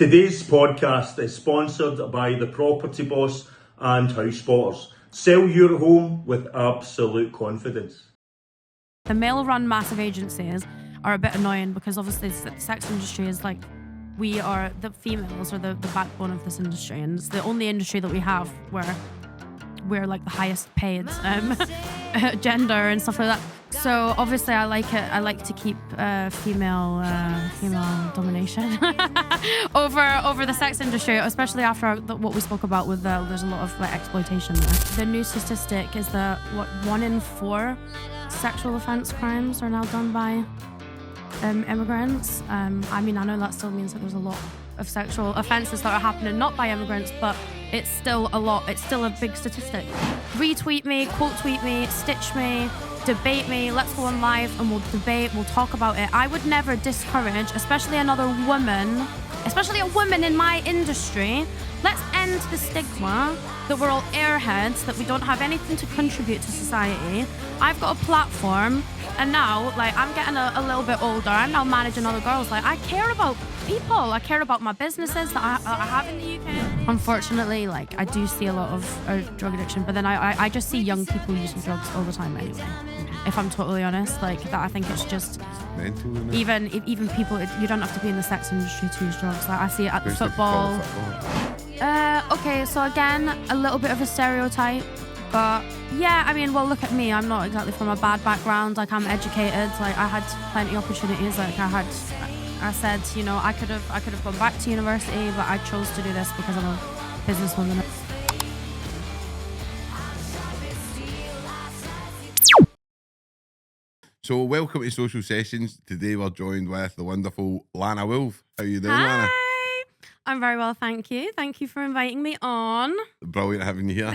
Today's podcast is sponsored by the Property Boss and House Spotters. Sell your home with absolute confidence. The male-run massive agencies are a bit annoying because obviously the sex industry is like, we are, the females are the backbone of this industry, and it's the only industry that we have where we're like the highest paid gender and stuff like that. So obviously I like it. I like to keep female domination over the sex industry, especially after what we spoke about with there's a lot of like exploitation there. The new statistic is that 1 in 4 sexual offense crimes are now done by immigrants. I mean, I know that still means that there's a lot of sexual offences that are happening not by immigrants, but it's still a lot. It's still a big statistic. Retweet me, quote tweet me, stitch me, debate me. Let's go on live and we'll debate, we'll talk about it. I would never discourage, especially another woman, especially a woman in my industry. Let's end the stigma that we're all airheads, that we don't have anything to contribute to society. I've got a platform, and now, like, I'm getting a little bit older. I'm now managing other girls. Like, I care about people. I care about my businesses that I have in the UK. Unfortunately, like, I do see a lot of drug addiction, but then I just see young people using drugs all the time anyway. If I'm totally honest, like, that I think it's just mental, isn't it? even people. You don't have to be in the sex industry to use drugs. Like, I see it at the football. Okay, so again, a little bit of a stereotype, but yeah, I mean, well, look at me. I'm not exactly from a bad background. Like, I'm educated. Like, I had plenty of opportunities. Like, I said, you know, I could have gone back to university, but I chose to do this because I'm a businesswoman. So welcome to Social Sessions. Today we're joined with the wonderful Lana Wolf. How you doing, Lana? Hi. I'm very well, thank you. Thank you for inviting me on. Brilliant having you here.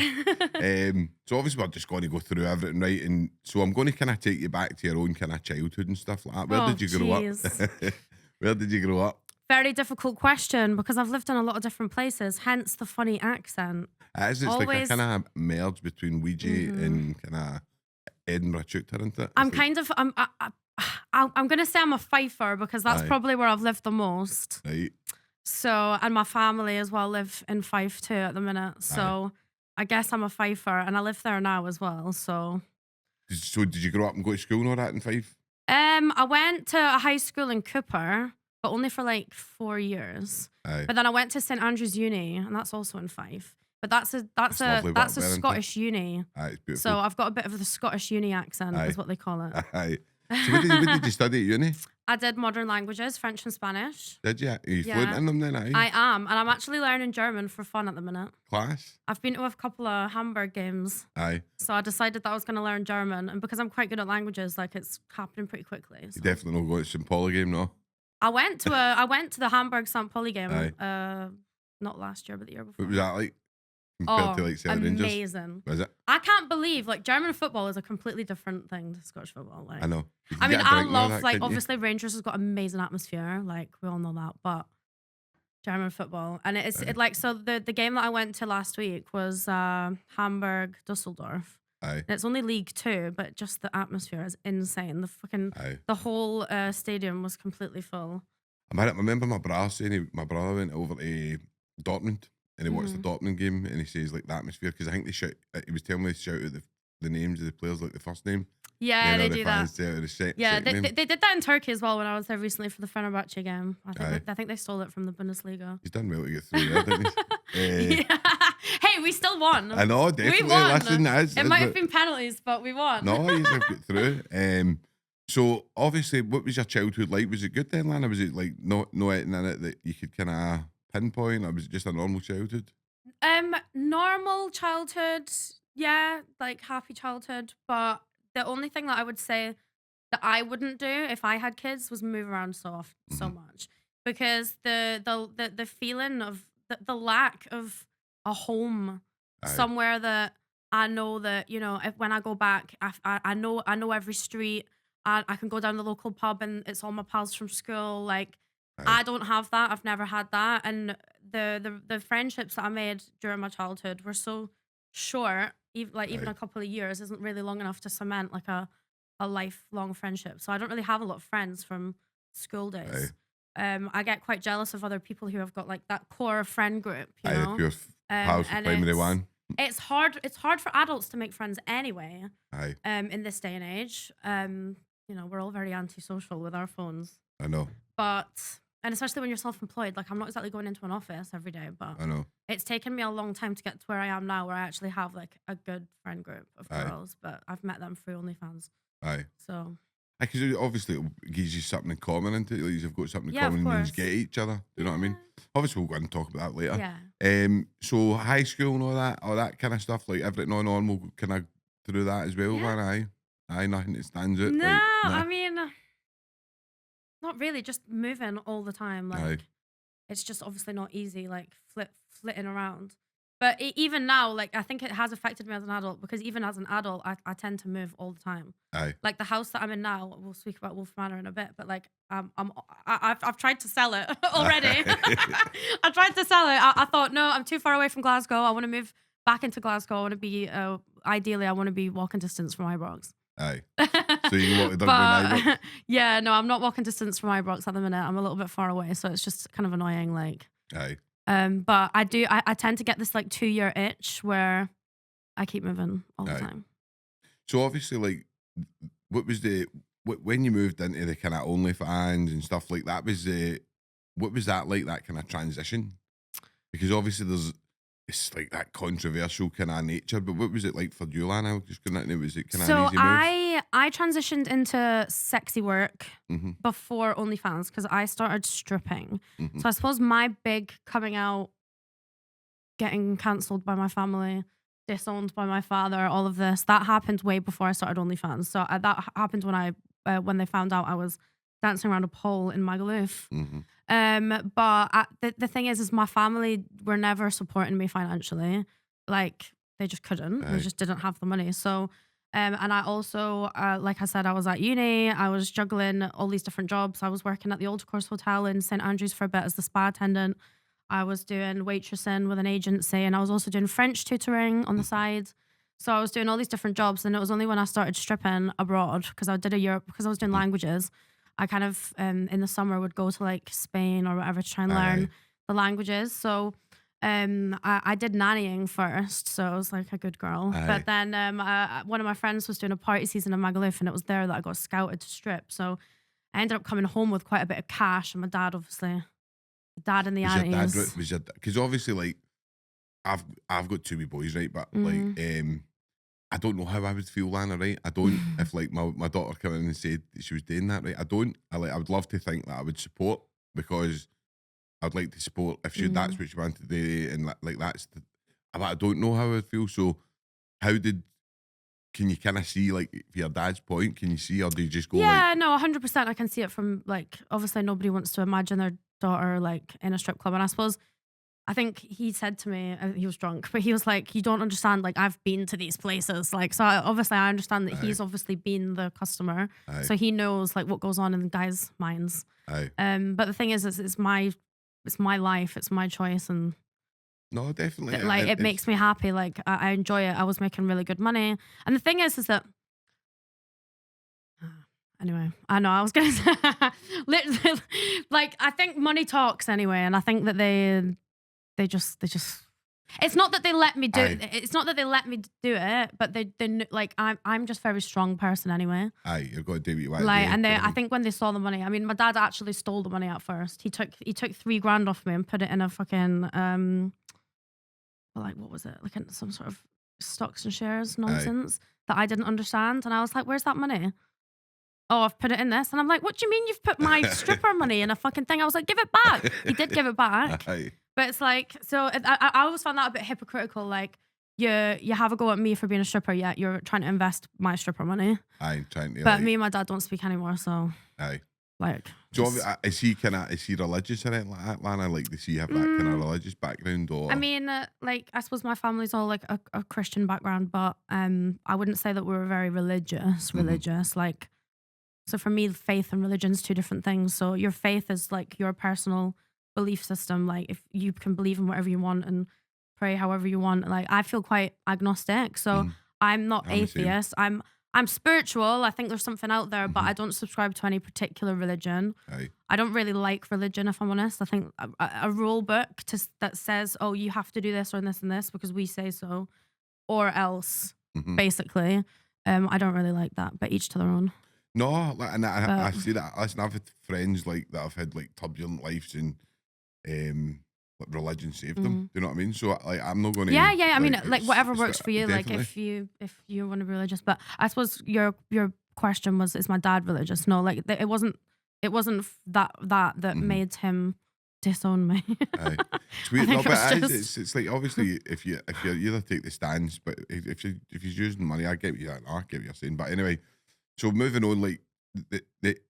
So obviously we're just going to go through everything, right? And so I'm going to kind of take you back to your own kind of childhood and stuff like that. Where did you grow up? Where did you grow up? Very difficult question because I've lived in a lot of different places, hence the funny accent. It's Always like a kind of merge between Ouija and kind of Edinburgh Shooter, isn't it? I'm going to say I'm a Fifer because that's probably where I've lived the most. Right. So, and my family as well live in Fife too at the minute. So I guess I'm a Fifer, and I live there now as well. So did you grow up and go to school and all that in Fife? I went to a high school in Cooper, but only for like 4 years. But then I went to St Andrews Uni, and that's also in Fife. But that's a Scottish uni. It's beautiful. So I've got a bit of the Scottish uni accent, is what they call it. So what did you study at uni? I did modern languages, French and Spanish. Did you? Are you fluent in them then? I am, and I'm actually learning German for fun at the minute. Class. I've been to a couple of Hamburg games. So I decided that I was going to learn German, and because I'm quite good at languages, like, it's happening pretty quickly. So. You definitely not going to St. Pauli game, no? I went to the Hamburg St. Pauli game. Not last year, but the year before. What was that like? Compared to like Celtic Rangers? Amazing. Was it? I can't believe, like, German football is a completely different thing to Scottish football. Like, I know. I mean, I love, like, obviously Rangers has got amazing atmosphere, like, we all know that, but German football, and so the game that I went to last week was Hamburg Dusseldorf. And it's only League 2, but just the atmosphere is insane. The whole stadium was completely full. I remember my brother saying my brother went over to Dortmund. And he watched the Dortmund game, and he says, like, the atmosphere, because I think he was telling me to shout out the names of the players, like the first name. Yeah, they do that. Yeah, they did that in Turkey as well when I was there recently for the Fenerbahce game. I think they stole it from the Bundesliga. He's done well to get through there, didn't he? Yeah. Hey, we still won. I know, definitely. We won. Listen, it might have been penalties, but we won. No, he's got through. So, obviously, what was your childhood like? Was it good then, Lana? Was it, like, no anything in it that you could kind of pinpoint, or was it just a normal childhood? Normal childhood, yeah, like happy childhood. But the only thing that I would say that I wouldn't do if I had kids was move around so much, because the feeling of the lack of a home somewhere that I know that, you know, if when I go back, I know every street. I can go down the local pub and it's all my pals from school. Like, I don't have that. I've never had that. And the friendships that I made during my childhood were so short. Even a couple of years isn't really long enough to cement like a lifelong friendship. So I don't really have a lot of friends from school days. I get quite jealous of other people who have got like that core friend group, you know. Pure pals for primary one. It's hard. It's hard for adults to make friends anyway. Aye. In this day and age, you know, we're all very antisocial with our phones. I know. And especially when you're self-employed, like I'm not exactly going into an office every day, but I know. It's taken me a long time to get to where I am now, where I actually have like a good friend group of girls, but I've met them through OnlyFans. Aye. So. Because obviously it gives you something in common, into like you've got something in common and you just get each other. Do you know what I mean? Obviously we'll go and talk about that later. Yeah. So high school and all that kind of stuff, like everything on, we'll kind of through that as well, man. Aye, nothing that stands out. No, like, I mean, not really. Just moving all the time. Like, it's just obviously not easy. Like flitting around. But even now, like I think it has affected me as an adult because even as an adult, I tend to move all the time. Aye. Like the house that I'm in now, we'll speak about Wolf Manor in a bit. But like, I've tried to sell it already. I tried to sell it. I thought, no, I'm too far away from Glasgow. I want to move back into Glasgow. I want to be ideally, I want to be walking distance from Ibrox. Aye. So you walked Ibrox? Yeah, no, I'm not walking distance from Ibrox at the minute. I'm a little bit far away, so it's just kind of annoying. Like, aye. But I tend to get this like 2-year itch where I keep moving all the time. So obviously, like, what was when you moved into the kind of OnlyFans and stuff like that? What was that like? That kind of transition? Because obviously it's like that controversial kind of nature. But what was it like for you, Lana? Just going into, was it kind of an easy move? I transitioned into sexy work before OnlyFans because I started stripping. So I suppose my big coming out, getting cancelled by my family, disowned by my father, all of this, that happened way before I started OnlyFans. So that happened when they found out I was dancing around a pole in Magaluf. But the thing is my family were never supporting me financially. Like they just couldn't. They just didn't have the money. So, and I also, like I said, I was at uni. I was juggling all these different jobs. I was working at the Old Course Hotel in St Andrews for a bit as the spa attendant. I was doing waitressing with an agency, and I was also doing French tutoring on the side. So I was doing all these different jobs, and it was only when I started stripping abroad because I did a year because I was doing languages. I kind of in the summer would go to like Spain or whatever to try and learn the languages. So I did nannying first, so I was like a good girl. But then one of my friends was doing a party season in Magaluf, and it was there that I got scouted to strip. So I ended up coming home with quite a bit of cash, and my dad obviously, dad and the aunties. Because obviously, like I've got 2 wee boys, right? But like I don't know how I would feel, Lana, right? I don't. If like my daughter came in and said that she was doing that, right? I don't. I would love to think that I would support because I'd like to support if that's what she wanted to do, and like that's. I don't know how I would feel. So, can you kind of see like for your dad's point? Can you see, or do you just go? Yeah, no, 100%. I can see it from like obviously nobody wants to imagine their daughter like in a strip club, and I suppose. I think he said to me, he was drunk, but he was like, you don't understand, like, I've been to these places. Like, so obviously I understand that he's obviously been the customer. So he knows, like, what goes on in the guys' minds. But the thing is it's my life, it's my choice. And no, definitely. Like, it makes me happy. Like, I enjoy it. I was making really good money. And the thing is that, anyway, I know I was going to say, literally, like, I think money talks anyway. And I think that they just it's not that they let me do it. It's not that they let me do it, but they like I'm just a very strong person anyway. You've got to do what you want. Like, and I think when they saw the money, I mean, my dad actually stole the money at first. He took $3,000 off me and put it in a fucking like what was it? Like in some sort of stocks and shares nonsense that I didn't understand. And I was like, where's that money? Oh, I've put it in this. And I'm like, what do you mean you've put my stripper money in a fucking thing? I was like, give it back. He did give it back. But it's like, so I always found that a bit hypocritical. Like, you have a go at me for being a stripper, yet you're trying to invest my stripper money. Trying to. But me and my dad don't speak anymore, so. Like. So is he religious in it like that, Lana? Like, does he have that kind of religious background, or? I mean, like, I suppose my family's all like a Christian background, but I wouldn't say that we were very religious. Like, so for me, faith and religion's 2 different things. So your faith is like your personal belief system, like if you can believe in whatever you want and pray however you want. Like I feel quite agnostic, so I'm not atheist. I'm I'm spiritual. I think there's something out there, but I don't subscribe to any particular religion. Aye. I don't really like religion, if I'm honest. I think a rule book that says, oh, you have to do this or this and this because we say so, or else, basically. I don't really like that, but each to their own. No, like, and I see that. Listen, I've had friends like that have had like turbulent lives and like religion saved them. Do you know what I mean? So like, I'm not going to. Yeah. I mean, like it's- whatever it's works for you. definitely. Like if you want to be religious, but I suppose your question was, is my dad religious? No, like it wasn't that made him disown me. Aye. It's weird, I no, think but it was it's like obviously if you either take the stance, but if you're using money, I get what you're saying. But anyway, so moving on, like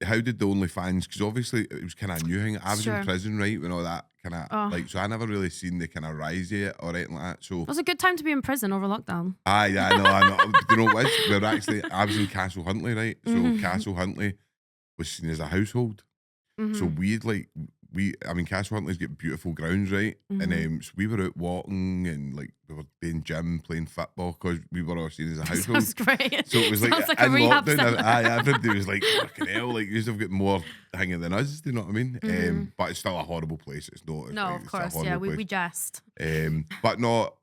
how did the OnlyFans? Because obviously it was kind of a new thing. I was Sure. in prison, right, when all that kind of Oh. like, so I never really seen the kind of rise of it or anything like that. So It was a good time to be in prison over lockdown. I know. You know what? We're actually, I was in Castle Huntly, right? So Castle Huntly was seen as a household. So we'd like Castle Huntly's got beautiful grounds, right? And so we were out walking and like we were doing gym, playing football because we were all seen as a household. Sounds great. So it was like, Sounds like a in rehab lockdown, centre. everybody was like, fucking hell, like you have got more hanging than us, do you know what I mean? But it's still a horrible place. It's not. No, like, of it's a course, yeah, horrible we place. jest. But no,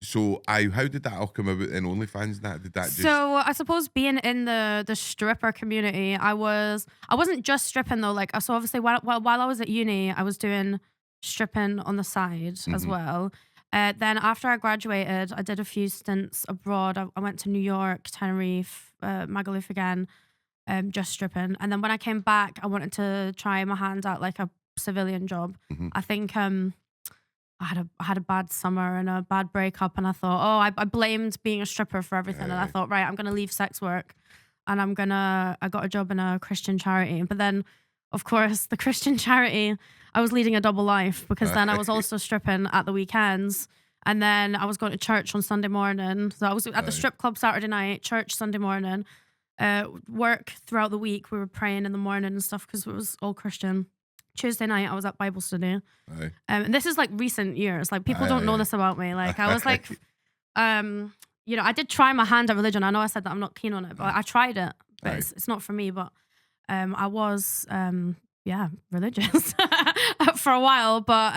so how did that all come about in OnlyFans? Did that just So I suppose being in the stripper community, I wasn't just stripping though. Like, so obviously while I was at uni, I was doing stripping on the side as well. Then after I graduated, I did a few stints abroad. I went to New York, Tenerife, Magaluf again, just stripping. And then when I came back, I wanted to try my hand at like a civilian job. I think I had a bad summer and a bad breakup, and I thought, I blamed being a stripper for everything, and I thought, right, I'm gonna leave sex work, and I got a job in a Christian charity. But then, of course, the Christian charity, I was leading a double life because then I was also stripping at the weekends, and then I was going to church on Sunday morning. So I was at the strip club Saturday night, church Sunday morning, work throughout the week. We were praying in the morning and stuff because it was all Christian. Tuesday night, I was at Bible study. And this is like recent years. Like people don't know this about me. Like I was like, you know, I did try my hand at religion. I know I said that I'm not keen on it, but I tried it. But it's not for me. But I was, religious for a while. But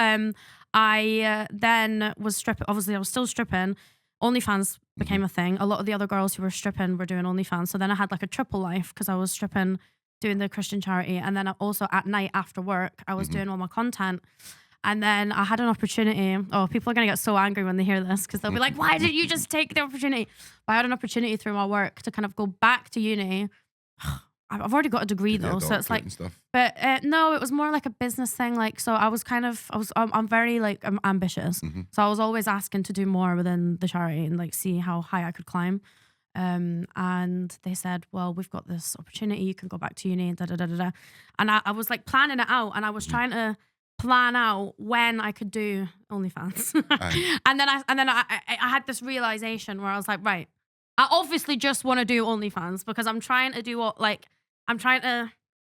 I then was stripping. Obviously, I was still stripping. OnlyFans became a thing. A lot of the other girls who were stripping were doing OnlyFans. So then I had like a triple life because I was stripping, doing the Christian charity, and then also at night after work I was doing all my content. And then I had an opportunity. Oh, people are gonna get so angry when they hear this because they'll be like, why didn't you just take the opportunity? But I had an opportunity through my work to kind of go back to uni. I've already got a degree though, so it's like, but no, it was more like a business thing. Like, so I'm very like, I'm ambitious. So I was always asking to do more within the charity and like see how high I could climb. And they said, well, we've got this opportunity, you can go back to uni, da da da da da. And I was like planning it out, and I was trying to plan out when I could do OnlyFans. and then I had this realization where I was like, right, I obviously just want to do OnlyFans because I'm trying to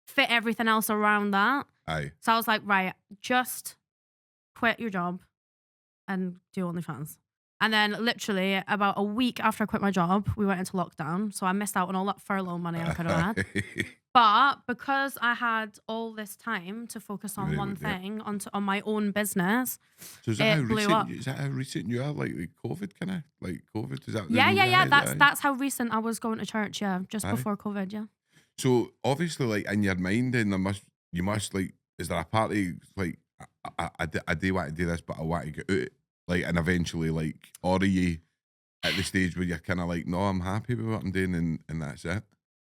fit everything else around that. So I was like, right, just quit your job and do OnlyFans. And then literally about a week after I quit my job, we went into lockdown. So I missed out on all that furlough money I could have had. But because I had all this time to focus on one thing, on my own business, so is that it blew up. Is that how recent you are? Like COVID kind of? Like COVID? Is that Yeah. That's how recent I was going to church, just before COVID, yeah. So obviously, like in your mind, then you must like, is there a party like I do want to do this, but I want to get out, like, and eventually, like, or are you at the stage where you're kind of like, no, I'm happy with what I'm doing, and that's it?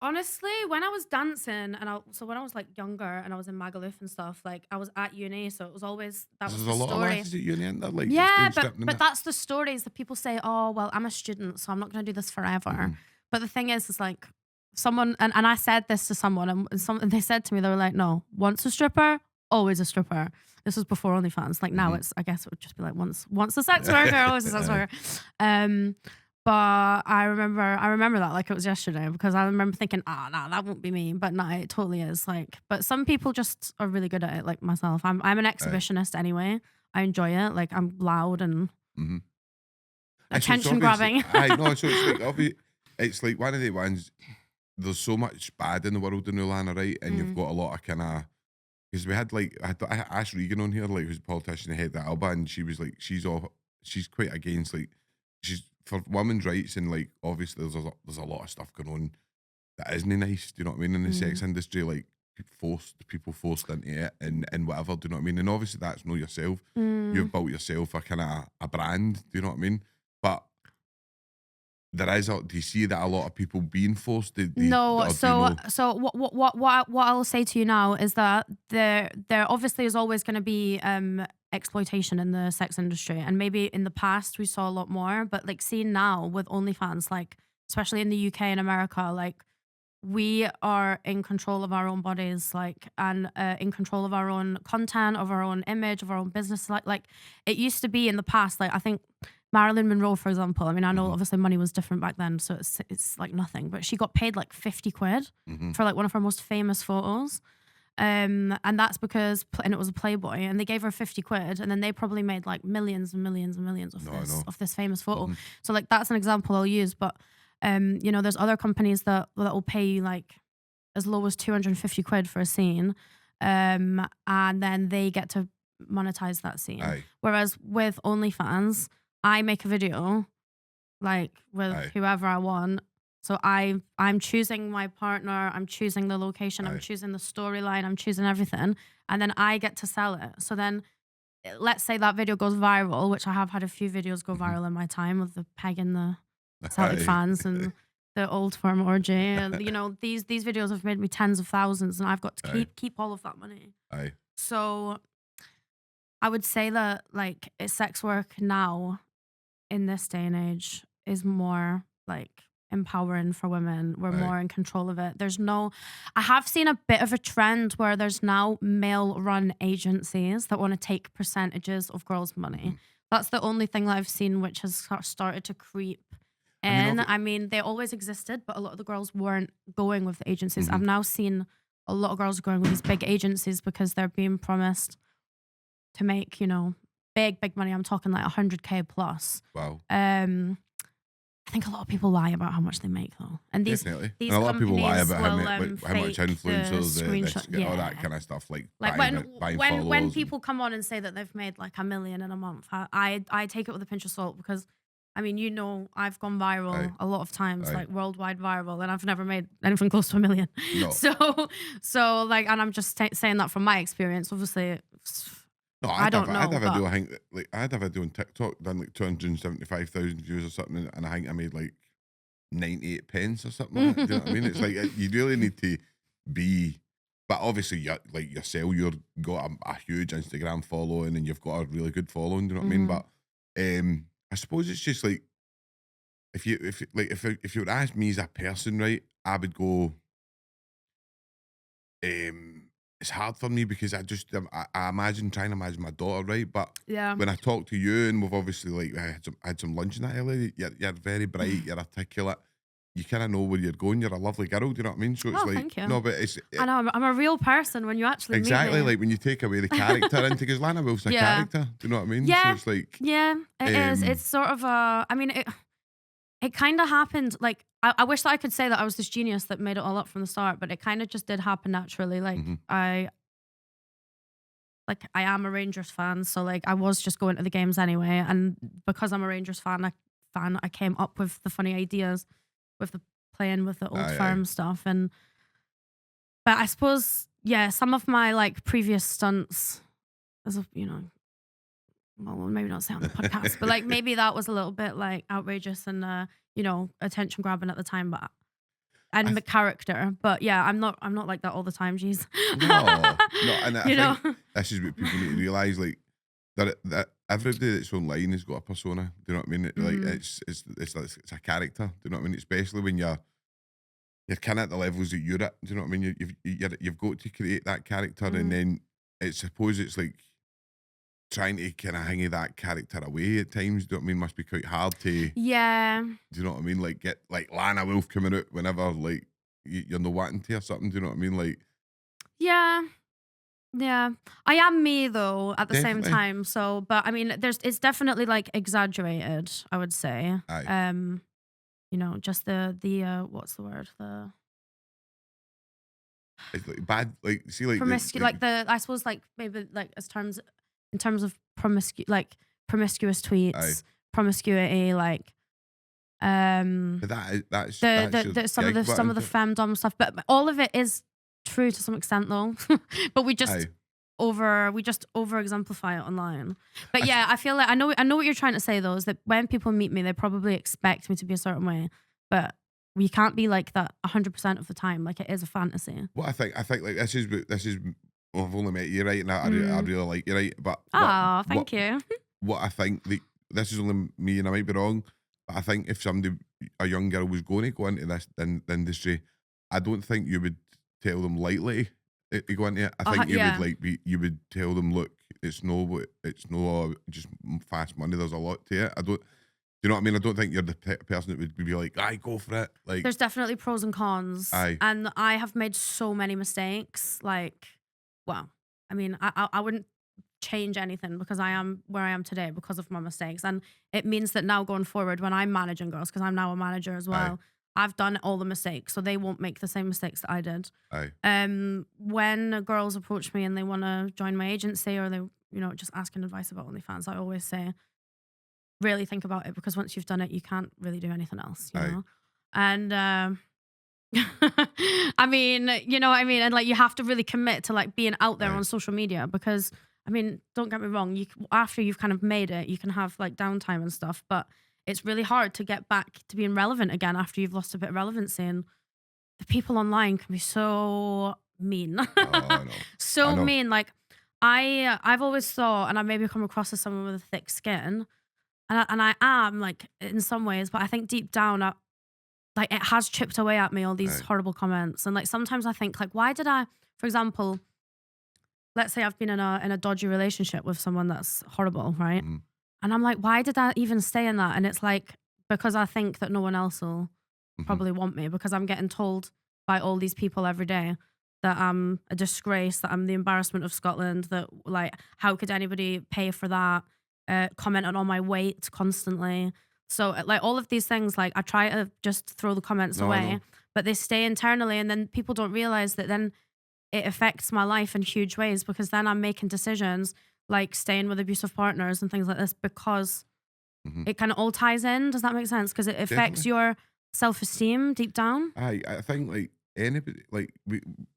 Honestly, when I was dancing, so when I was like younger and I was in Magaluf and stuff, like I was at uni, so it was always that was There's the a lot story. of lasses at uni, isn't there? Like, Yeah, just doing stripping and but that's the stories that people say. Oh, well, I'm a student, so I'm not going to do this forever. But the thing is like someone, and I said this to someone, and they said to me, they were like, no, once a stripper, always a stripper. This was before OnlyFans. Like now, it's, I guess it would just be like once a sex worker, always a sex worker. But I remember that like it was yesterday because I remember thinking, no, that won't be me. But no, it totally is. Like, but some people just are really good at it, like myself. I'm an exhibitionist anyway. I enjoy it. Like I'm loud and attention grabbing. I know. So it's like it's like one of the ones. There's so much bad in the world in Lana, right? And you've got a lot of kind of because we had like I asked Regan on here, like who's a politician ahead of Alba, and she was like, she's quite against like she's for women's rights and like obviously there's a lot of stuff going on that isn't nice. Do you know what I mean in the sex industry? Like people forced into it and whatever. Do you know what I mean? And obviously that's not yourself. You've built yourself a kind of a brand. Do you know what I mean? But there is do you see that a lot of people being forced to no, so what I'll say to you now is that there obviously is always going to be exploitation in the sex industry, and maybe in the past we saw a lot more, but like seeing now with OnlyFans, like especially in the UK and America, like we are in control of our own bodies, like, and in control of our own content, of our own image, of our own business. Like it used to be in the past, like I think Marilyn Monroe, for example. I mean, I know obviously money was different back then, so it's like nothing. But she got paid like 50 quid for like one of her most famous photos. And that's because, and it was a Playboy, and they gave her 50 quid, and then they probably made like millions and millions and millions of this famous photo. So like that's an example I'll use. But you know, there's other companies that will pay you like as low as 250 quid for a scene, and then they get to monetize that scene. Aye. Whereas with OnlyFans, I make a video like with whoever I want. So I'm choosing my partner, I'm choosing the location, I'm choosing the storyline, I'm choosing everything, and then I get to sell it. So then let's say that video goes viral, which I have had a few videos go viral in my time with the peg and the Slated fans and the old firm orgy, and you know these videos have made me tens of thousands, and I've got to keep all of that money. So I would say that like sex work now in this day and age is more like empowering for women. We're more in control of it. I have seen a bit of a trend where there's now male run agencies that want to take percentages of girls' money. That's the only thing that I've seen which has started to creep in. I mean, they always existed, but a lot of the girls weren't going with the agencies. I've now seen a lot of girls going with these big agencies because they're being promised to make, you know, big money. I'm talking like 100K plus. Wow. I think a lot of people lie about how much they make though. And these and these a lot of people lie about how fake much the influencers, all that kind of stuff. Like when people come on and say that they've made like $1 million in a month, I take it with a pinch of salt because I mean, you know, I've gone viral a lot of times, like worldwide viral, and I've never made anything close to $1 million. No. So like, and I'm just saying that from my experience. Obviously, no, I don't know. I had a video on TikTok done like 275,000 views or something, and I think I made like 98 pence or something. Like that. Do you know what I mean? It's like you really need to be. But obviously, like yourself, you've got a huge Instagram following, and you've got a really good following. Do you know what I mean? But I suppose it's just like if you would ask me as a person, right, I would go. It's hard for me because I imagine trying to imagine my daughter, right? But when I talk to you, and we've obviously like I had some lunch in that earlier. You're very bright, you're articulate. You kind of know where you're going. You're a lovely girl. Do you know what I mean? So it's like thank you. No, but I know I'm a real person when you actually meet me. Like when you take away the character into because Lana Wolf's a character. Do you know what I mean? Yeah. So it's like it is. It's sort of a. I mean it kind of happened. Like I wish that I could say that I was this genius that made it all up from the start, but it kind of just did happen naturally. Like I am a Rangers fan, so like I was just going to the games anyway, and because I'm a Rangers fan, I came up with the funny ideas with the playing with the old firm stuff, but I suppose some of my like previous stunts, as a, you know, well maybe not say on the podcast, but like maybe that was a little bit like outrageous and you know, attention grabbing at the time, but. And the character, but yeah, I'm not like that all the time. Jeez. No, and I think this is what people need to realise. Like that everybody that's online has got a persona. Do you know what I mean? Like it's a character. Do you know what I mean? Especially when you're kind of at the levels that you're at. Do you know what I mean? You've got to create that character, and then it's like trying to kind of hang that character away at times. Do you know what I mean? Must be quite hard to. Yeah. Do you know what I mean? Like get like Lana Wolf coming out whenever like you're not wanting to or something. Do you know what I mean? Like. Yeah. I am me though at the same time. So, but I mean, it's definitely like exaggerated. I would say. Aye. you know, just what's the word? The It's like bad, like see, like the I suppose like maybe like in terms of promiscuous aye. tweets, promiscuity, like um But that's your some of gig, the but femdom stuff, but all of it is true to some extent though. But aye. we just over exemplify it online. But I yeah, I feel like I know what you're trying to say though, is that when people meet me, they probably expect me to be a certain way, but we can't be like that 100% of the time. Like it is a fantasy. What I think like this is I've only met you, right, and I Mm. really like you, right, but Oh, what thank you. what I think this is only me and I might be wrong, but I think if somebody a young girl was going to go into this the industry, I don't think you would tell them lightly to go into it. I think you would Yeah. like you would tell them, look, it's no just fast money. There's a lot to it. I don't. Do you know what I mean? I don't think you're the person that would be like, "I go for it." Like, There's definitely pros and cons, aye, and I have made so many mistakes. Like, well, I mean, I wouldn't change anything because I am where I am today because of my mistakes, and it means that now going forward, when I'm managing girls, because I'm now a manager as aye, well, I've done all the mistakes, so they won't make the same mistakes that I did. aye, When girls approach me and they want to join my agency or they, you know, just asking advice about OnlyFans, I always say, really think about it because once you've done it, you can't really do anything else, you aye, know? And I mean, you know what I mean? And like you have to really commit to like being out there aye, on social media because I mean, don't get me wrong, after you've kind of made it, you can have like downtime and stuff, but it's really hard to get back to being relevant again after you've lost a bit of relevancy. And the people online can be so mean. oh no, I So know, mean. Like I've always thought, and I maybe come across as someone with a thick skin, and I am like in some ways, but I think deep down, like it has chipped away at me all these aye, horrible comments, and like sometimes I think like, why did I, for example, let's say I've been in a dodgy relationship with someone that's horrible, right? mm, And I'm like, why did I even stay in that? And it's like because I think that no one else will mm-hmm, probably want me because I'm getting told by all these people every day that I'm a disgrace, that I'm the embarrassment of Scotland, that like how could anybody pay for that? Commenting on my weight constantly. So like all of these things, like I try to just throw the comments no, I know, away, but they stay internally, and then people don't realize that then it affects my life in huge ways because then I'm making decisions like staying with abusive partners and things like this because mm-hmm, it kind of all ties in. Does that make sense? Because it affects definitely. your self-esteem deep down. I think like anybody like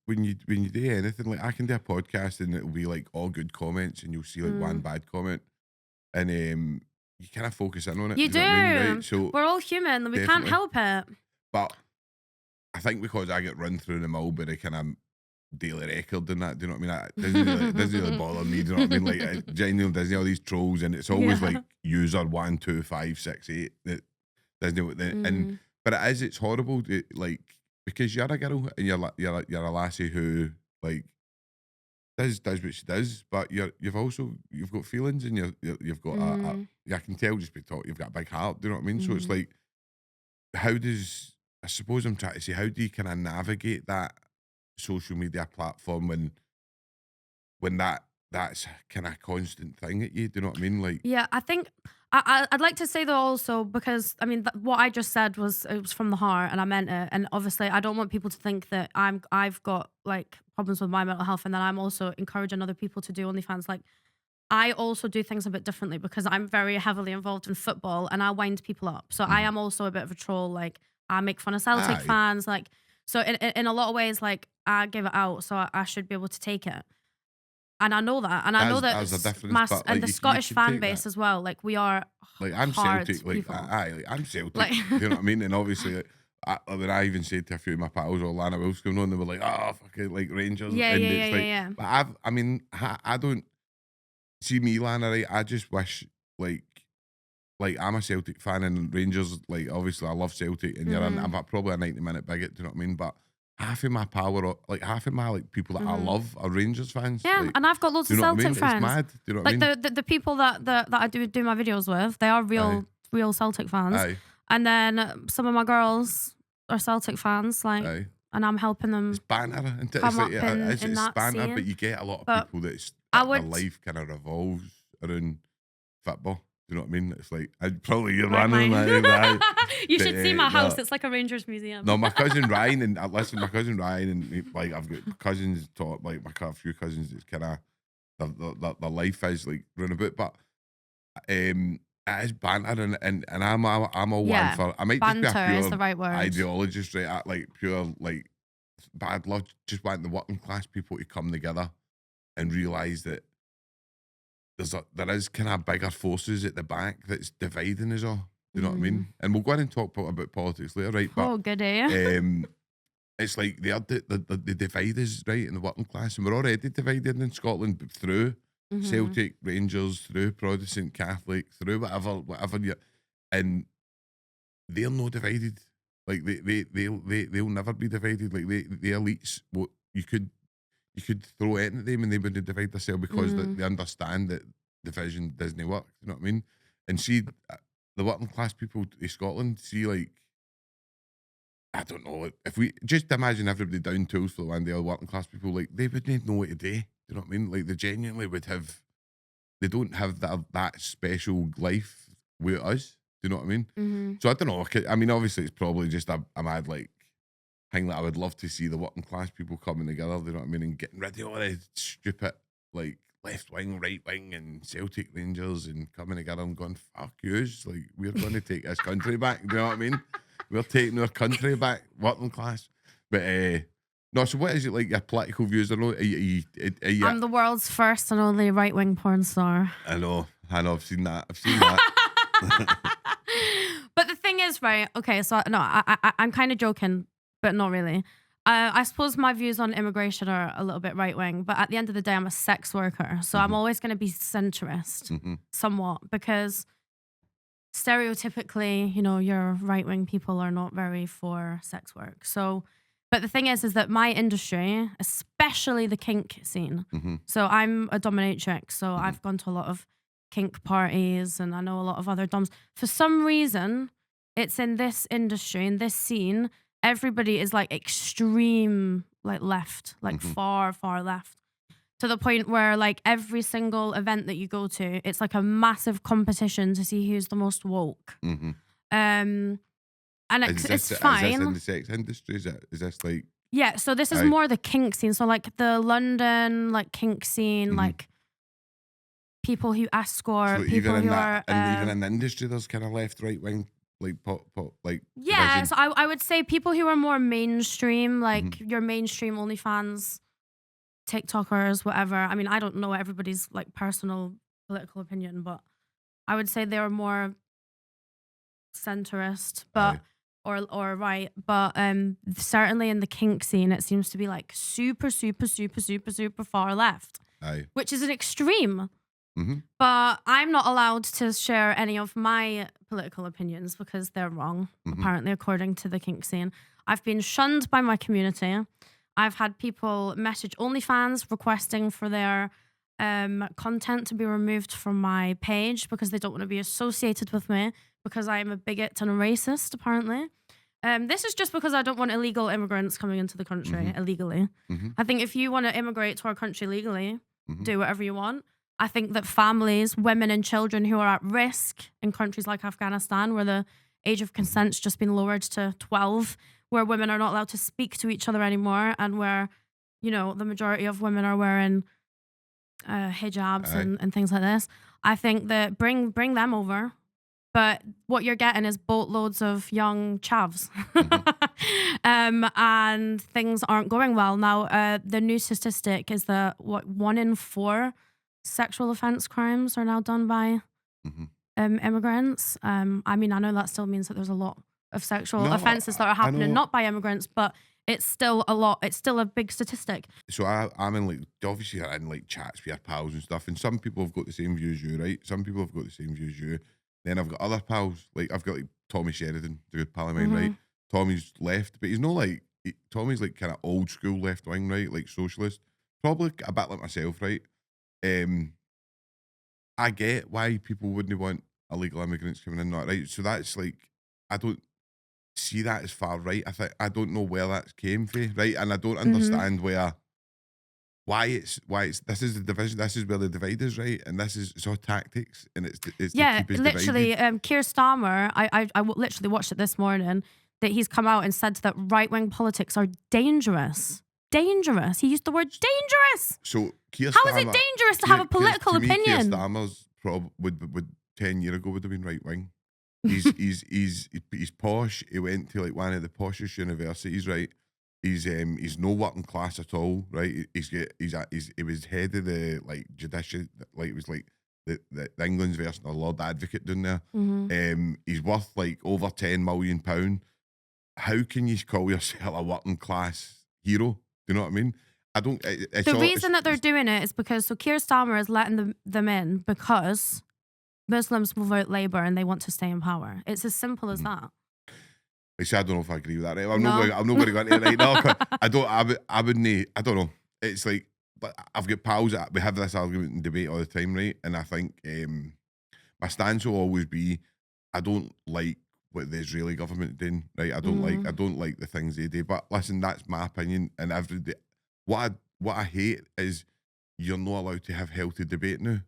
when you do anything like I can do a podcast and it'll be like all good comments and you'll see like one Mm. bad comment and you kind of focus in on it. You Do you know what I mean? do. Right? So We're all human. We can't definitely, help it. but I think because I get run through the Mulberry kind of daily record and that, do you know what I mean? It doesn't really bother me. Do you know what I mean? Like genuinely Disney, all these trolls, and it's always Yeah. like user 12568 that Disney, and Mm. but it's horrible. Like because you're a girl and you're a lassie who like does what she does, but you've got feelings and you've got Mm. I can tell just be talking. You've got a big heart. Do you know what I mean? So it's Mm. like how does I suppose I'm trying to say how do you kind of navigate that social media platform when that's kind of constant thing at you? Do you know what I mean? Like, Yeah, I think I'd like to say though also because I mean what I just said was it was from the heart and I meant it, and obviously I don't want people to think that I've got like problems with my mental health and then I'm also encouraging other people to do OnlyFans. Like I also do things a bit differently because I'm very heavily involved in football and I wind people up. So I mhm. am also a bit of a troll. Like I make fun of Celtic Aye, fans. Like so in a lot of ways, like I give it out, so I should be able to take it. And I know that, and I know that that's a difference, but and like the you Scottish can fan take that. base as well. Like we are Like I'm hard Celtic, like people. like I'm Celtic. Like Do you know what I mean? And obviously, like, when I even said to a few of my pals, "Oh, Lana Wolf's going on," they were like, "Oh, fucking like Rangers," yeah, and yeah, yeah, it's yeah, like, yeah. but I mean, I don't see me, Lana. Right? I just wish like. Like I'm a Celtic fan and Rangers, like obviously I love Celtic and Mm-hmm. I'm probably a 90-minute bigot, do you know what I mean? But half of my power, like half of my like people that I Mm-hmm. love are Rangers fans. Yeah, Like, and I've got loads do of you know what I Celtic mean? It's friends. mad. Do you know what I Like mean? the people that I do my videos with, they are Aye, real Celtic fans. aye, And then some of my girls are Celtic fans. Like, aye. and I'm helping It's them banter, and it's come like up in it's that banter, but scene. you get a lot of But people I that their would. life kind of revolves around football. Do you know what I mean? It's like, you're Right, running mine. that. You But, should see my house. no, It's like a Rangers museum. no, my cousin Ryan, and listen, my cousin Ryan, and like, I've got cousins, like, a few cousins, it's kind of, the life is like run about, but it is banter, and I'm all one Yeah, for, I might just be a banter is the pure right word. ideologist, right? Like, pure, like, but I'd love just want the working class people to come together and realise that there is kind of bigger forces at the back that's dividing us all. Do you know what I mean? And we'll go on and talk about politics later, right? But Oh, goody. it's like the divide us, right, in the working class, and we're already divided in Scotland through Celtic, Rangers, through Protestant, Catholic, through whatever you, and they're not divided. Like they'll never be divided. Like the elites, what you could throw it at them and they wouldn't divide themselves because they understand that division doesn't work. You know what I mean? And see, the working class people in Scotland, see, like, I don't know, if we just imagine everybody down tools for the one day, all working class people, like, they wouldn't know what to do. You know what I mean? Like, they genuinely would have, they don't have that special life with us. Do you know what I mean? So I don't know. I mean, obviously, it's probably just a mad, like, thing that I would love to see the working class people coming together. Do you know what I mean? And getting rid of all the stupid, like, left wing, right wing, and Celtic Rangers, and coming together and going, fuck yous. Like, we're going to take this country back. Do you know what I mean? We're taking our country back, working class. But, no, so what is it like, your political views? I know, are you, I'm the world's first and only right-wing porn star. I know, I've seen that. But the thing is, right, okay, so no, I'm kind of joking, but not really. I suppose my views on immigration are a little bit right-wing, but at the end of the day, I'm a sex worker, so I'm always going to be centrist, somewhat, because stereotypically, you know, your right-wing people are not very for sex work. So, but the thing is that my industry, especially the kink scene, so I'm a dominatrix, so I've gone to a lot of kink parties and I know a lot of other doms. For some reason, it's in this industry, in this scene, everybody is like extreme, like left, like far, far left. To the point where like every single event that you go to, it's like a massive competition to see who's the most woke. And it's fine. Is this in the sex industry? Is this like... Yeah, so this is more the kink scene. So like the London like kink scene, like people who escort, so people who are... And even in the are... industry, there's kind of left, right wing, like like... Yeah, so I would say people who are more mainstream, like your mainstream OnlyFans, TikTokers, whatever. I mean, I don't know everybody's like personal political opinion, but I would say they're more centrist, but or right. But certainly in the kink scene, it seems to be like super far left. Which is an extreme. But I'm not allowed to share any of my political opinions because they're wrong, apparently, according to the kink scene. I've been shunned by my community. I've had people message OnlyFans requesting for their content to be removed from my page because they don't want to be associated with me because I am a bigot and a racist, apparently. This is just because I don't want illegal immigrants coming into the country illegally. I think if you want to immigrate to our country legally, do whatever you want. I think that families, women and children who are at risk in countries like Afghanistan, where the age of consent's just been lowered to 12, where women are not allowed to speak to each other anymore, and where, you know, the majority of women are wearing hijabs and things like this. I think that bring them over. But what you're getting is boatloads of young chavs. And things aren't going well. Now, the new statistic is that 1 in 4 sexual offense crimes are now done by immigrants. I mean, I know that still means that there's a lot of sexual offenses that are happening not by immigrants, but it's still a lot. It's still a big statistic. So I'm in like, obviously I'm in like chats with your pals and stuff, and some people have got the same view as you, right? Some people have got the same view as you. Then I've got other pals, like I've got like Tommy Sheridan, the good pal of mine, right? Tommy's left, but he's not like, Tommy's like kind of old school left wing, right? Like socialist, probably a bit like myself, right? I get why people wouldn't want illegal immigrants coming in, not right. So that's like, I don't see that as far right. I don't know where that came from, right? And I don't understand where why it's this is the division, this is where the divide is, right? And this is it's all tactics, and it's to keep us literally. divided. Keir Starmer, literally watched it this morning. That he's come out and said that right-wing politics are dangerous. Dangerous. He used the word dangerous. So Keir How Starmer, is it dangerous to have a political to me, opinion? Keir Starmer's would 10 years ago would have been right wing. He's posh. He went to like one of the poshest universities, right? He's no working class at all, right? He was head of the like judiciary, like it was like the England's version of Lord Advocate down there. He's worth like over £10 million. How can you call yourself a working class hero? Do you know what I mean? I don't. The reason that they're doing it is because Keir Starmer is letting them in because Muslims will vote Labour and they want to stay in power. It's as simple as that. I don't know if I agree with that. Right? I'm No. not going to go into it right now. 'Cause I wouldn't. I don't know. It's like, but I've got pals that we have this argument and debate all the time, right? And I think my stance will always be, I don't like what the Israeli government doing, right? I don't like the things they do. But listen, that's my opinion. And every day, what I hate is you're not allowed to have healthy debate now.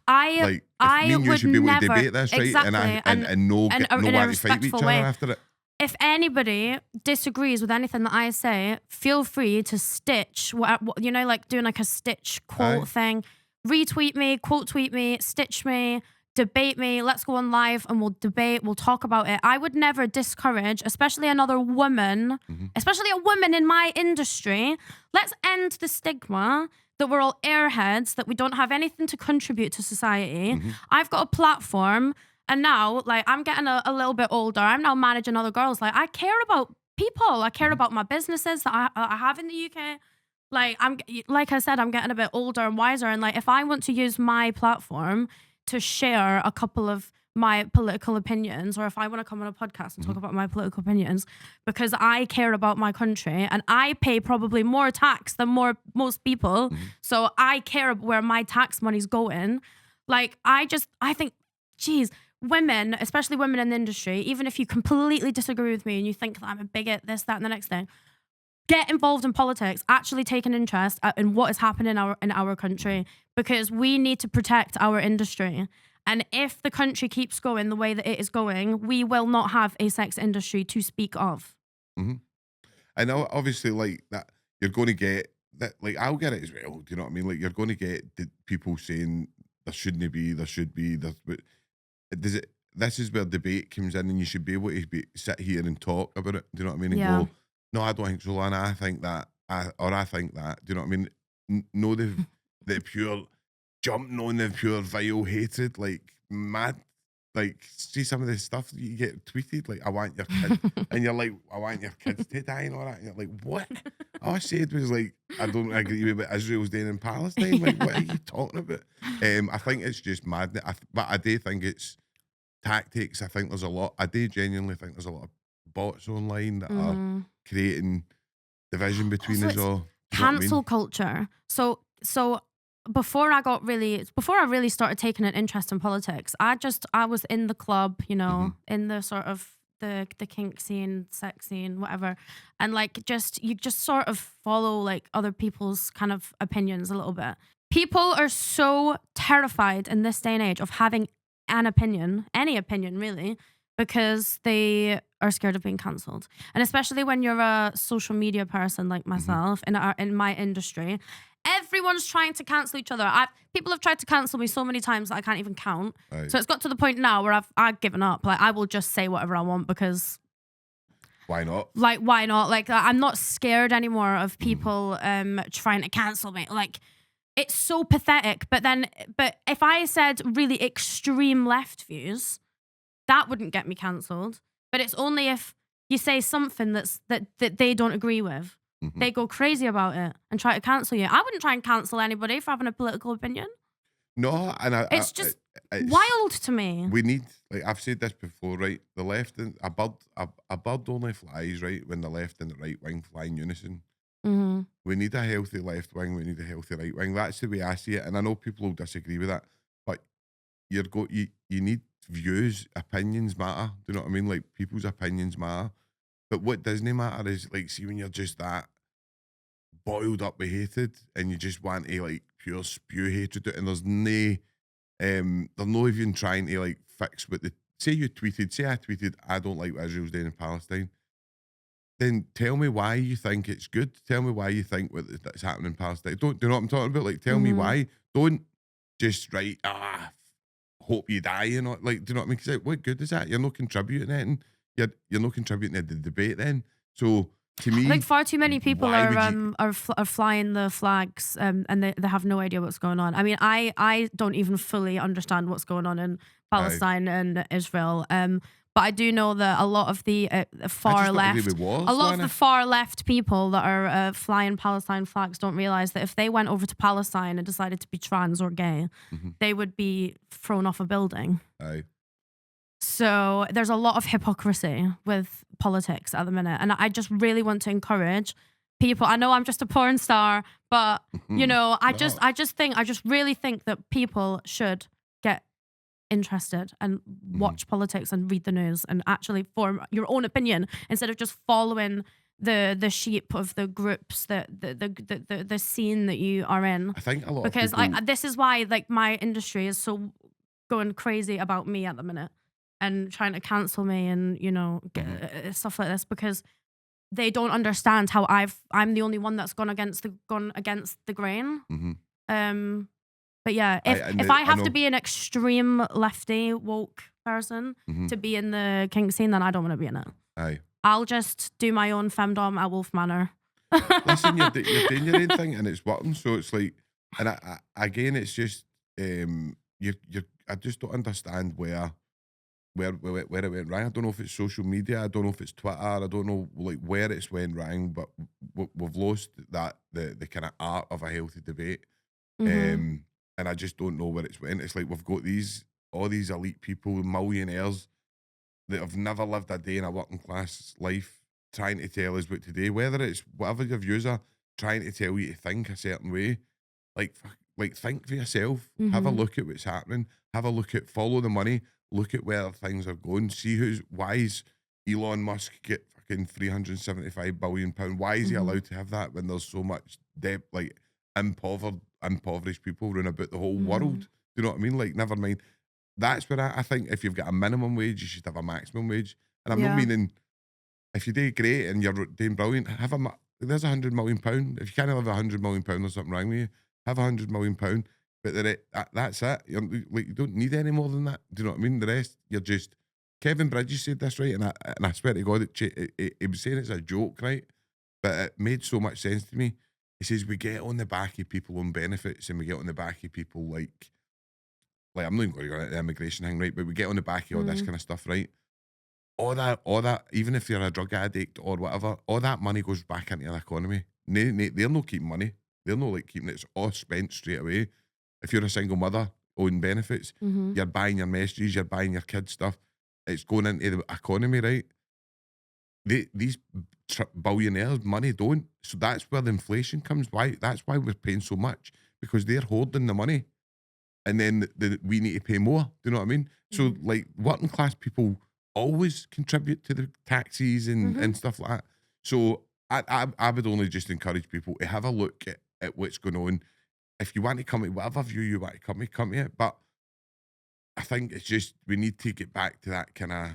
Me and you should be able to debate this, right? Exactly. And no want to fight with each other after it. If anybody disagrees with anything that I say, feel free to stitch, like doing like a stitch quote thing. Retweet me, quote tweet me, stitch me, debate me. Let's go on live and we'll debate. We'll talk about it. I would never discourage, especially another woman, especially a woman in my industry. Let's end the stigma that we're all airheads, that we don't have anything to contribute to society. I've got a platform. And now, like, I'm getting a little bit older. I'm now managing other girls. Like, I care about people. I care about my businesses that I have in the UK. Like I said, I'm getting a bit older and wiser. And like, if I want to use my platform to share a couple of my political opinions, or if I want to come on a podcast and talk about my political opinions, because I care about my country and I pay probably more tax than most people. So I care where my tax money's going. Like, I think, geez, women, especially women in the industry, even if you completely disagree with me and you think that I'm a bigot, this, that, and the next thing, get involved in politics, actually take an interest in what is happening in our country, because we need to protect our industry. And if the country keeps going the way that it is going, we will not have a sex industry to speak of. And obviously, like that, you're going to get that. Like, I'll get it as well. Do you know what I mean? Like, you're going to get the people saying there shouldn't be, there should be. This is where debate comes in, and you should be able to sit here and talk about it. Do you know what I mean? And go, no, I don't think so, Lana. I think that, I think that. Do you know what I mean? No, the pure jumping on the pure vile hatred, like mad. Like, see some of the stuff that you get tweeted, like, I want your kid, and you're like, I want your kids to die and all that. And you're like, what? All I said was like, I don't agree with what Israel's doing in Palestine. Like, what are you talking about? I think it's just madness. But I do think it's tactics. I think there's a lot. I do genuinely think there's a lot of bots online that are creating division between us all. Cancel culture. So before I really started taking an interest in politics, I was in the club, in the sort of the kink scene, sex scene, whatever. And like, you just sort of follow like other people's kind of opinions a little bit. People are so terrified in this day and age of having an opinion, any opinion really, because they are scared of being cancelled. And especially when you're a social media person like myself in my industry, everyone's trying to cancel each other. People have tried to cancel me so many times that I can't even count. Right. So it's got to the point now where I've given up. Like, I will just say whatever I want because why not? Like, why not? Like, I'm not scared anymore of people trying to cancel me. Like, it's so pathetic. But if I said really extreme left views, that wouldn't get me cancelled. But it's only if you say something that they don't agree with. They go crazy about it and try to cancel you. I wouldn't try and cancel anybody for having a political opinion. No, and it's just wild to me. We need, like I've said this before, right? The left and a bird only flies, right, when the left and the right wing fly in unison. We need a healthy left wing. We need a healthy right wing. That's the way I see it. And I know people will disagree with that, but you need views, opinions matter. Do you know what I mean? Like, people's opinions matter. But what doesn't matter is, like, see, when you're just that boiled up with hatred, and you just want to like pure spew hatred out, and there's no they're not even trying to like fix what the say I tweeted, I don't like what Israel's doing in Palestine. Then tell me why you think it's good. Tell me why you think that's happening in Palestine. Do you know what I'm talking about? Like, tell me why. Don't just write, hope you die. You know, like, do you know what I mean? 'Cause, like, what good is that? You're not contributing anything. You're not contributing to the debate then. So to me, I think far too many people why are would you- are flying the flags, and they have no idea what's going on. I mean, I don't even fully understand what's going on in Palestine and Israel. But I do know that a lot of the far don't agree left, with wars, a lot of Lana. the far left people that are flying Palestine flags don't realize that if they went over to Palestine and decided to be trans or gay, they would be thrown off a building. Aye. So there's a lot of hypocrisy with politics at the minute. And I just really want to encourage people. I know I'm just a porn star, but you know, I just really think that people should get interested and watch politics and read the news and actually form your own opinion instead of just following the sheep of the groups, the scene that you are in. I think a lot because of people, this is why like my industry is so going crazy about me at the minute and trying to cancel me and you know stuff like this because they don't understand how I'm the only one that's gone against the grain. But yeah, if I have to be an extreme lefty woke person to be in the kink scene, then I don't want to be in it. aye. I'll just do my own femdom at Wolf Manor. Listen, you're doing your own thing and it's working. So it's like, and again, it's just I just don't understand where it went wrong. I don't know if it's social media. I don't know if it's Twitter. I don't know like where it's went wrong. But we've lost that the kind of art of a healthy debate. And I just don't know where it's went. It's like we've got all these elite people, millionaires that have never lived a day in a working class life, trying to tell us what to do. Whether it's whatever your views are, trying to tell you to think a certain way. Like think for yourself. Have a look at what's happening. Have a look at follow the money. Look at where things are going. See why is Elon Musk get fucking £375 billion? Why is he allowed to have that when there's so much debt, like impoverished people run about the whole world? Do you know what I mean? Like, never mind. That's where I think if you've got a minimum wage, you should have a maximum wage. And I'm not meaning if you do great and you're doing brilliant, there's £100 million. If you can't have £100 million, there's something wrong with you. Have £100 million, but that's it. You don't need any more than that. Do you know what I mean? The rest, you're just. Kevin Bridges said this right, and I swear to God, he was saying it's a joke, right? But it made so much sense to me. He says we get on the back of people on benefits, and we get on the back of people like I'm not even going to go into the immigration thing, right? But we get on the back of all this kind of stuff, right? All that, even if you're a drug addict or whatever, all that money goes back into the economy. They're not keeping money. They're not like keeping it. It's all spent straight away. If you're a single mother on benefits, you're buying your messages, you're buying your kids' stuff. It's going into the economy, right? These billionaires' money don't. So that's where the inflation comes. That's why we're paying so much, because they're hoarding the money. And then we need to pay more. Do you know what I mean? So like working class people always contribute to the taxes and stuff like that. So I would only just encourage people to have a look at what's going on. If you want to come to whatever view you want to come to it. But I think it's just we need to get back to that kind of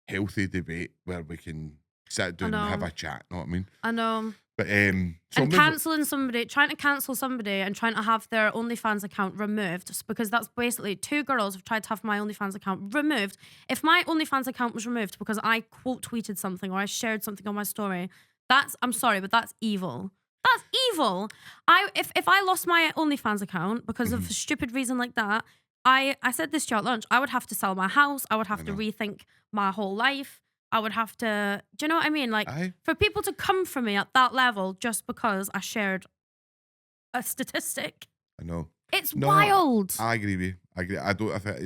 healthy debate where we can sit down and have a chat. Know what I mean? I know. But and cancelling somebody, trying to cancel somebody and trying to have their OnlyFans account removed, because that's basically 2 girls have tried to have my OnlyFans account removed. If my OnlyFans account was removed because I quote tweeted something or I shared something on my story, I'm sorry, but that's evil. That's evil. If I lost my OnlyFans account because of a stupid reason like that, I said this to you at lunch, I would have to sell my house. I would have to rethink my whole life. I would have to, do you know what I mean? Like, for people to come for me at that level just because I shared a statistic. I know. It's wild. I agree with you. I agree. I think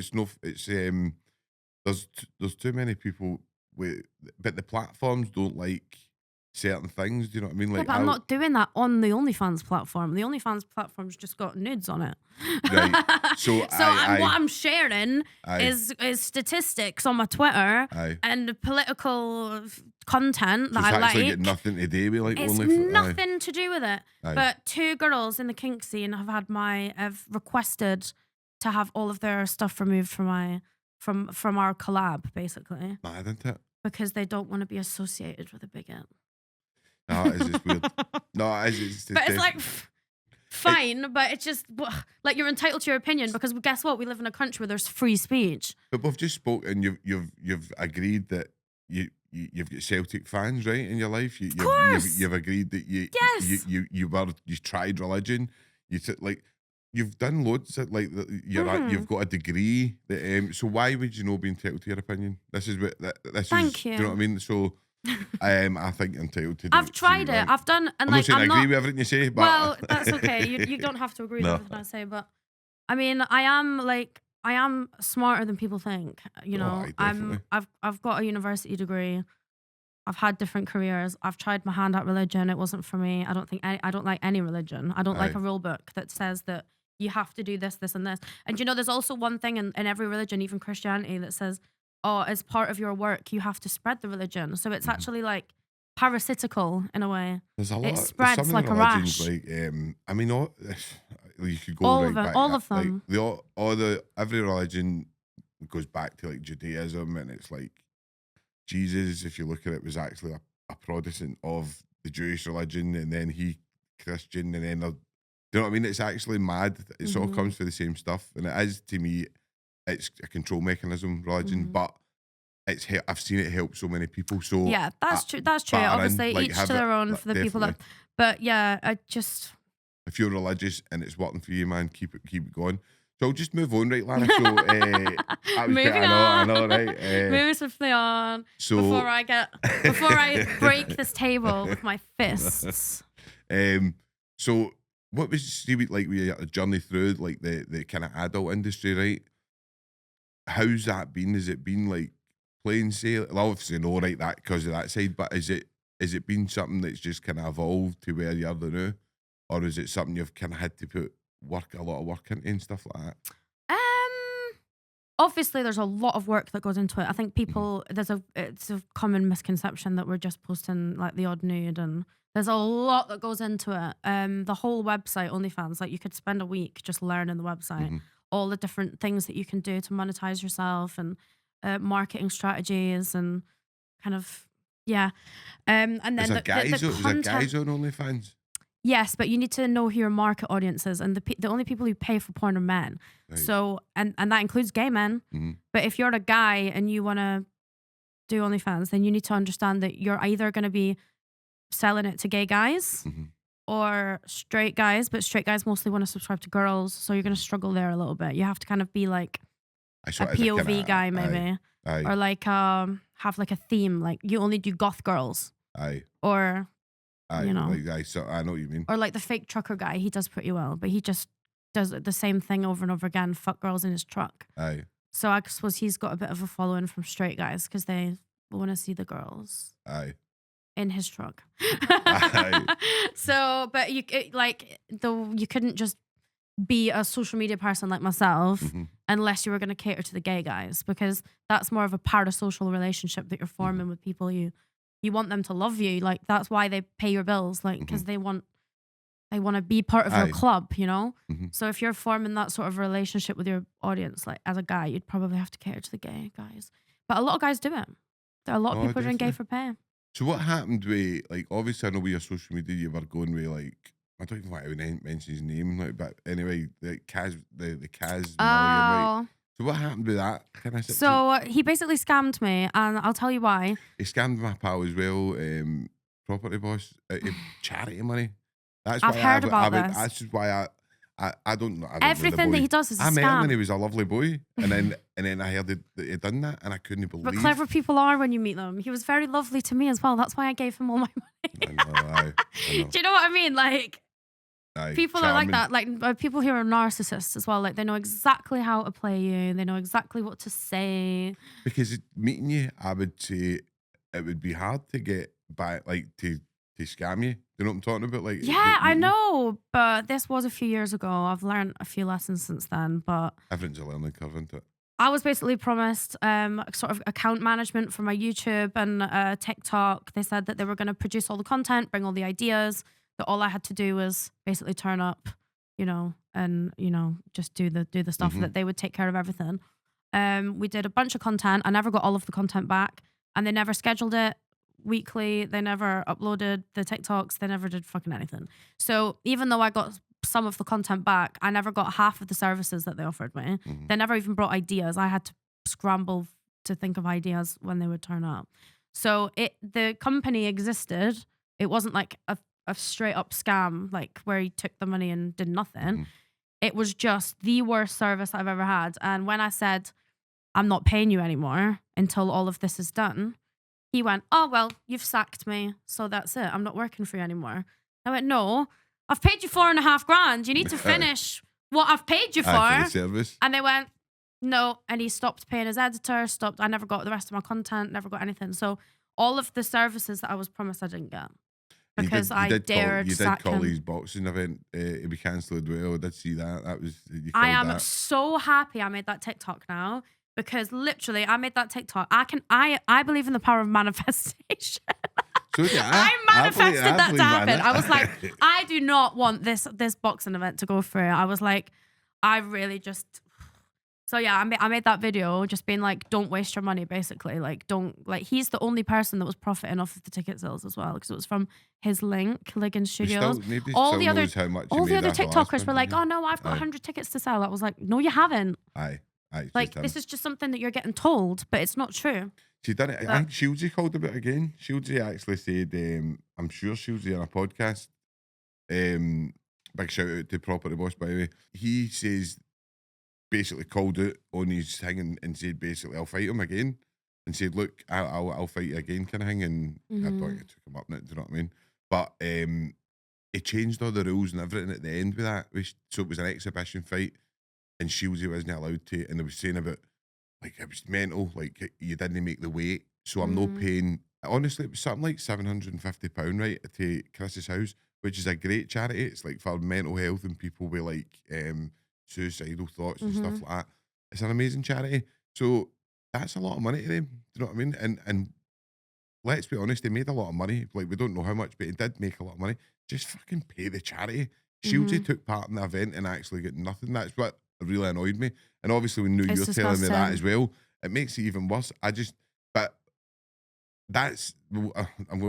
there's too many people but the platforms don't like certain things. Do you know what I mean? Yeah, Like, but I'm not doing that on the OnlyFans platform. The OnlyFans platform's just got nudes on it. right. So, What I'm sharing is statistics on my Twitter and political content that I it's actually like. got nothing to do with like It's nothing to do with it. But 2 girls in the kink scene have requested to have all of their stuff removed from our collab, basically. Mad, isn't it? Because they don't want to be associated with a bigot. No, it's just weird. No, it's just But it's like, fine, but it's just, like, you're entitled to your opinion because guess what? We live in a country where there's free speech. But we've just spoken. You've agreed that you've got Celtic fans, right, in your life. Of course. You've agreed that you tried religion. You've done loads of, like, you've got a degree. That, so why would you not be entitled to your opinion? This is what this Thank is. you. Do you know what I mean? So I think you're entitled to. I've tried it. I've done, and I'm like, not saying I'm I agree with everything you say, but well, that's okay. You don't have to agree with everything I say, but I mean, I am smarter than people think. You know, I've got a university degree. I've had different careers. I've tried my hand at religion. It wasn't for me. I don't like any religion. I don't like a rule book that says that you have to do this, this, and this. And you know, there's also one thing in every religion, even Christianity, that says, oh, as part of your work, you have to spread the religion. So it's actually like parasitical in a way. There's a lot. It spreads like a rash. Like, I mean, you could go all right of them, back. all of them. Like, every religion goes back to like Judaism, and it's like Jesus, if you look at it, was actually a Protestant of the Jewish religion, and then he Christian, and then do you know what I mean? It's actually mad. It all comes for the same stuff, and it is, to me, it's a control mechanism, religion, but I've seen it help so many people. So yeah, that's true. That's true. Obviously, each to their own for the people that. But yeah, if you're religious and it's working for you, man, keep it going. So I'll just move on, right, Lana? So moving on. I know, right? Moving swiftly on. So before I break this table with my fists. So what was like your journey through like the kind of adult industry, right? How's that been? Has it been like plain sailing? Well, obviously, no, right, that because of that side, but has it been something that's just kind of evolved to where you are now, or is it something you've kind of had to put a lot of work into and stuff like that? Obviously, there's a lot of work that goes into it. I think people it's a common misconception that we're just posting like the odd nude, and there's a lot that goes into it. The whole website, OnlyFans, like you could spend a week just learning the website, all the different things that you can do to monetize yourself, and marketing strategies, and kind of and then is there guys on OnlyFans? Yes, but you need to know who your market audience is, and the only people who pay for porn are men. Right. So and that includes gay men. But if you're a guy and you want to do OnlyFans, then you need to understand that you're either going to be selling it to gay guys or straight guys, but straight guys mostly want to subscribe to girls, so you're going to struggle there a little bit. You have to kind of be like a POV guy maybe, or like have like a theme, like you only do goth girls, or you know, so I know what you mean, or like the fake trucker guy. He does pretty well, but he just does the same thing over and over again, fuck girls in his truck. So I suppose he's got a bit of a following from straight guys because they want to see the girls in his truck. So, but you couldn't just be a social media person like myself unless you were going to cater to the gay guys, because that's more of a parasocial relationship that you're forming with people. You want them to love you, like that's why they pay your bills, like because they want to be part of your club, you know. So if you're forming that sort of relationship with your audience, like as a guy, you'd probably have to cater to the gay guys. But a lot of guys do it. There are a lot of people doing gay for pay. So what happened with, like, obviously I know with your social media you were going with, like, I don't even want to mention his name, like, but anyway, the Kaz million, right? So what happened with that kind of situation? So he basically scammed me, and I'll tell you why. He scammed my pal as well, property boss, charity money. That's I've heard about this. That's just why I don't know. Everything that he does is a scam. I met him when he was a lovely boy, and then I heard that he'd done that, and I couldn't believe. But clever people are when you meet them. He was very lovely to me as well. That's why I gave him all my money. I know. Do you know what I mean? Like, people charming. are like that. Like people who are narcissists as well. Like they know exactly how to play you. They know exactly what to say. Because meeting you, I would say it would be hard to get buy like to scam you. Do you know what I'm talking about? Like Yeah, I know, but this was a few years ago. I've learned a few lessons since then, but everything's a learning curve, isn't it? I was basically promised sort of account management for my YouTube and TikTok. They said that they were going to produce all the content, bring all the ideas, that all I had to do was basically turn up, and just do the stuff, that they would take care of everything. We did a bunch of content. I never got all of the content back, and they never scheduled it weekly. They never uploaded the TikToks. They never did fucking anything. So even though I got some of the content back, I never got half of the services that they offered me. They never even brought ideas. I had to scramble to think of ideas when they would turn up. So the company existed. It wasn't like a straight up scam, like where he took the money and did nothing. It was just the worst service I've ever had. And when I said, I'm not paying you anymore until all of this is done, he went, oh, well, you've sacked me, so that's it. I'm not working for you anymore. I went, no, I've paid you $4,500. You need to finish what I've paid you for. The service. And they went, no. And he stopped paying his editor, I never got the rest of my content, never got anything. So all of the services that I was promised, I didn't get. Because I dared sack him. You did call his boxing event to be cancelled. Well, I did see that. That was, I am so happy I made that TikTok now. Because literally, I made that TikTok. I believe in the power of manifestation. So yeah, I manifested that to happen. I was like, I do not want this boxing event to go through. I was like, I really just. So yeah, I made that video, just being like, don't waste your money, basically. Like, he's the only person that was profiting off of the ticket sales as well, because it was from his link, Ligon Studios. All the other TikTokers were like, oh no, I've got 100 tickets to sell. I was like, no, you haven't. Like, this is just something that you're getting told, but it's not true. She done it. I think Shieldsy called about it again. Shieldsy actually said, I'm sure Shieldsy on a podcast. Big shout out to Property Boss, by the way. He says, basically called out on his thing and said, basically, I'll fight him again. And said, look, I'll fight you again, kind of thing. And I thought I took him up now, do you know what I mean? But he changed all the rules and everything at the end with that. So it was an exhibition fight. And Shieldsy wasn't allowed to, and they were saying about, like, it was mental, like, you didn't make the weight, so I'm not paying. Honestly, it was something like £750, right, to Chris's house, which is a great charity. It's like for mental health and people with like suicidal thoughts and stuff like that. It's an amazing charity. So that's a lot of money to them. Do you know what I mean? And let's be honest, they made a lot of money. Like, we don't know how much, but it did make a lot of money. Just fucking pay the charity. Shieldsy took part in the event and actually got nothing. That's what really annoyed me. And obviously when you're telling me that as well, it makes it even worse. But that's,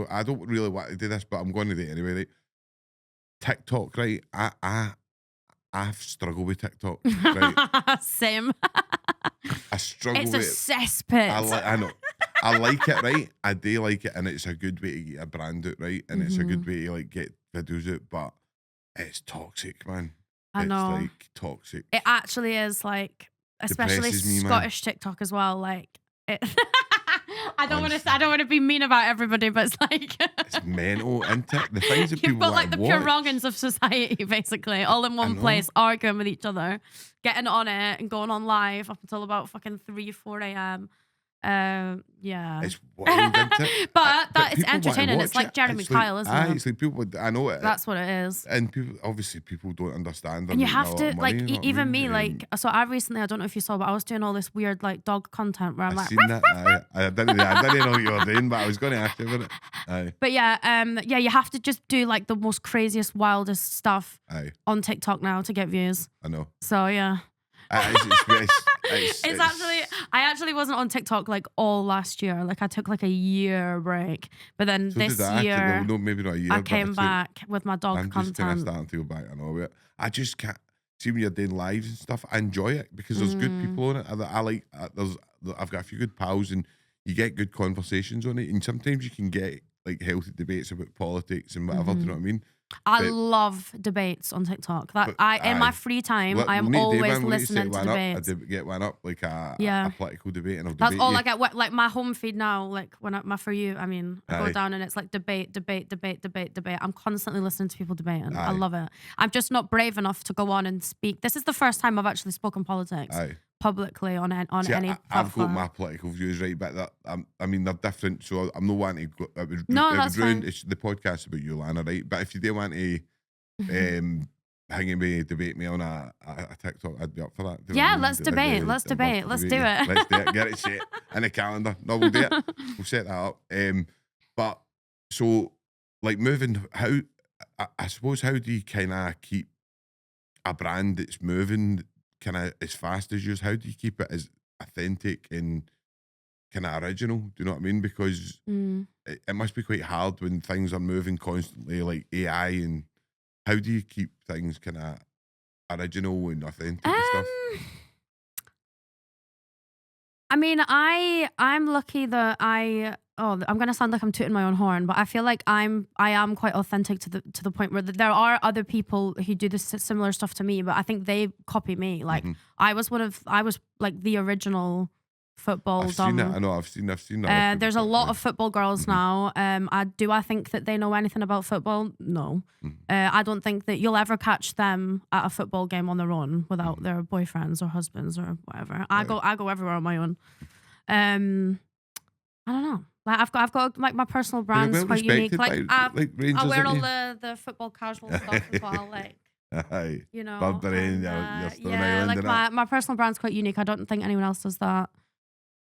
I don't really want to do this, but I'm going to do it anyway. Right? TikTok, right? I've struggled with TikTok. Right? Same. I struggle with it. It's a cesspit. I know. I like it, right? I do like it, and it's a good way to get a brand out, right? And it's a good way to like get videos out, but it's toxic, man. I know. It's like toxic. It actually is, like, especially Scottish TikTok as well. Like, it I don't want to be mean about everybody, but it's like it's mental, isn't it? The things that you've people got like the pure wrongings of society, basically, all in one place, arguing with each other, getting on it and going on live up until about fucking 3-4 a.m. Yeah. It's wild, isn't it? but it's entertaining. It's like Jeremy Kyle, isn't it? It's like people, I know it. That's what it is. And people don't understand. And you have to, like, money, even me, like, so I don't know if you saw, but I was doing all this weird, like, dog content where I'm like, seen that. I didn't know what you were doing, but I was going to ask you about it. Aye. But yeah, you have to just do like the most craziest, wildest stuff on TikTok now to get views. I know. So yeah. It's actually, I actually wasn't on TikTok like all last year. Like, I took like a year break, but then this year, no, maybe not a year, I came back with my dog content. I'm just kind of starting to go back. I know it. I just can't see when you're doing lives and stuff. I enjoy it because there's good people on it. I like. I've got a few good pals, and you get good conversations on it. And sometimes you can get like healthy debates about politics and whatever. Do you know what I mean? I love debates on TikTok. In my free time, I am always listening to debates. I get one up, like a political debate, and that's all I get. Like my home feed now, like when my For You, I mean, I go down and it's like debate. I'm constantly listening to people debating. I love it. I'm just not brave enough to go on and speak. This is the first time I've actually spoken politics publicly on any See, any I've got platform. my political views, right, but that I mean they're different. So I'm not wanting to go. No, it that's would ruin fine. the podcast about you, Lana, right? But if you do want to hang me, debate me on a TikTok, I'd be up for that. Do you know what I Yeah, mean? let's debate. Let's I'd love debate. to Let's do debate you. it. Let's do it. Get it set in the calendar. No, we'll do it. We'll set that up. But so like moving, how I suppose how do you kind of keep a brand that's moving kind of as fast as yours? How do you keep it as authentic and kind of original? Do you know what I mean? Because it must be quite hard when things are moving constantly, like AI, and how do you keep things kind of original and authentic and stuff? I mean, I'm lucky that I'm gonna sound like I'm tooting my own horn, but I feel like I am quite authentic to the point where there are other people who do this similar stuff to me, but I think they copy me. Like I was like the original football I've dumb. seen it. I know. I've seen. Other There's a people lot do it. of football girls now. I think that they know anything about football? No. I don't think that you'll ever catch them at a football game on their own without their boyfriends or husbands or whatever. I go everywhere on my own. I don't know. Like I've got like my personal brand's well quite unique. respected Like by, Rangers, I wear all aren't the football casual stuff as well. Like Aye. you know, Burberry, and, you're still an yeah, island like in it. my personal brand's quite unique. I don't think anyone else does that.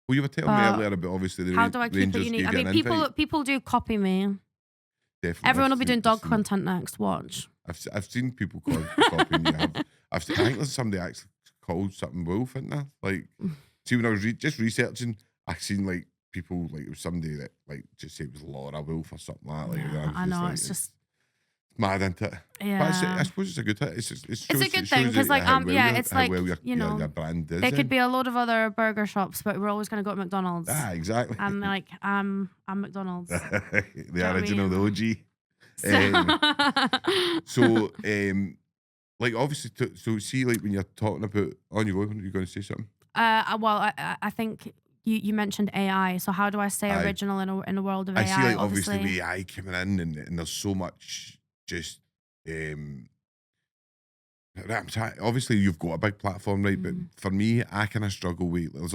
Well, you were telling me But earlier about obviously the how do I keep Rangers it unique? gave I you mean, an invite. people do copy me. Definitely. Everyone will be doing dog seen it. content next. Watch. I've seen people copying you. I think there's somebody actually called something Wolf, isn't there? Like, see, when I was just researching, I seen like people like it was somebody that like just say it was Laura Wolf or something like that. Yeah, I know. It's just mad, isn't it? yeah. But I suppose it's a good thing. It's a good thing because like it's like you know your brand is. there could be a load of other burger shops, but we're always going to go to McDonald's. Exactly. I'm like I'm McDonald's. The original, I mean? the OG. So, like obviously, so see, like when you're talking about, on you go, you're going to say something. Well, I think you mentioned AI. So how do I stay original in a world of AI? I see, like obviously with AI coming in, and there's so much just. I'm trying. Obviously, you've got a big platform, right? But for me, I kind of struggle with. There's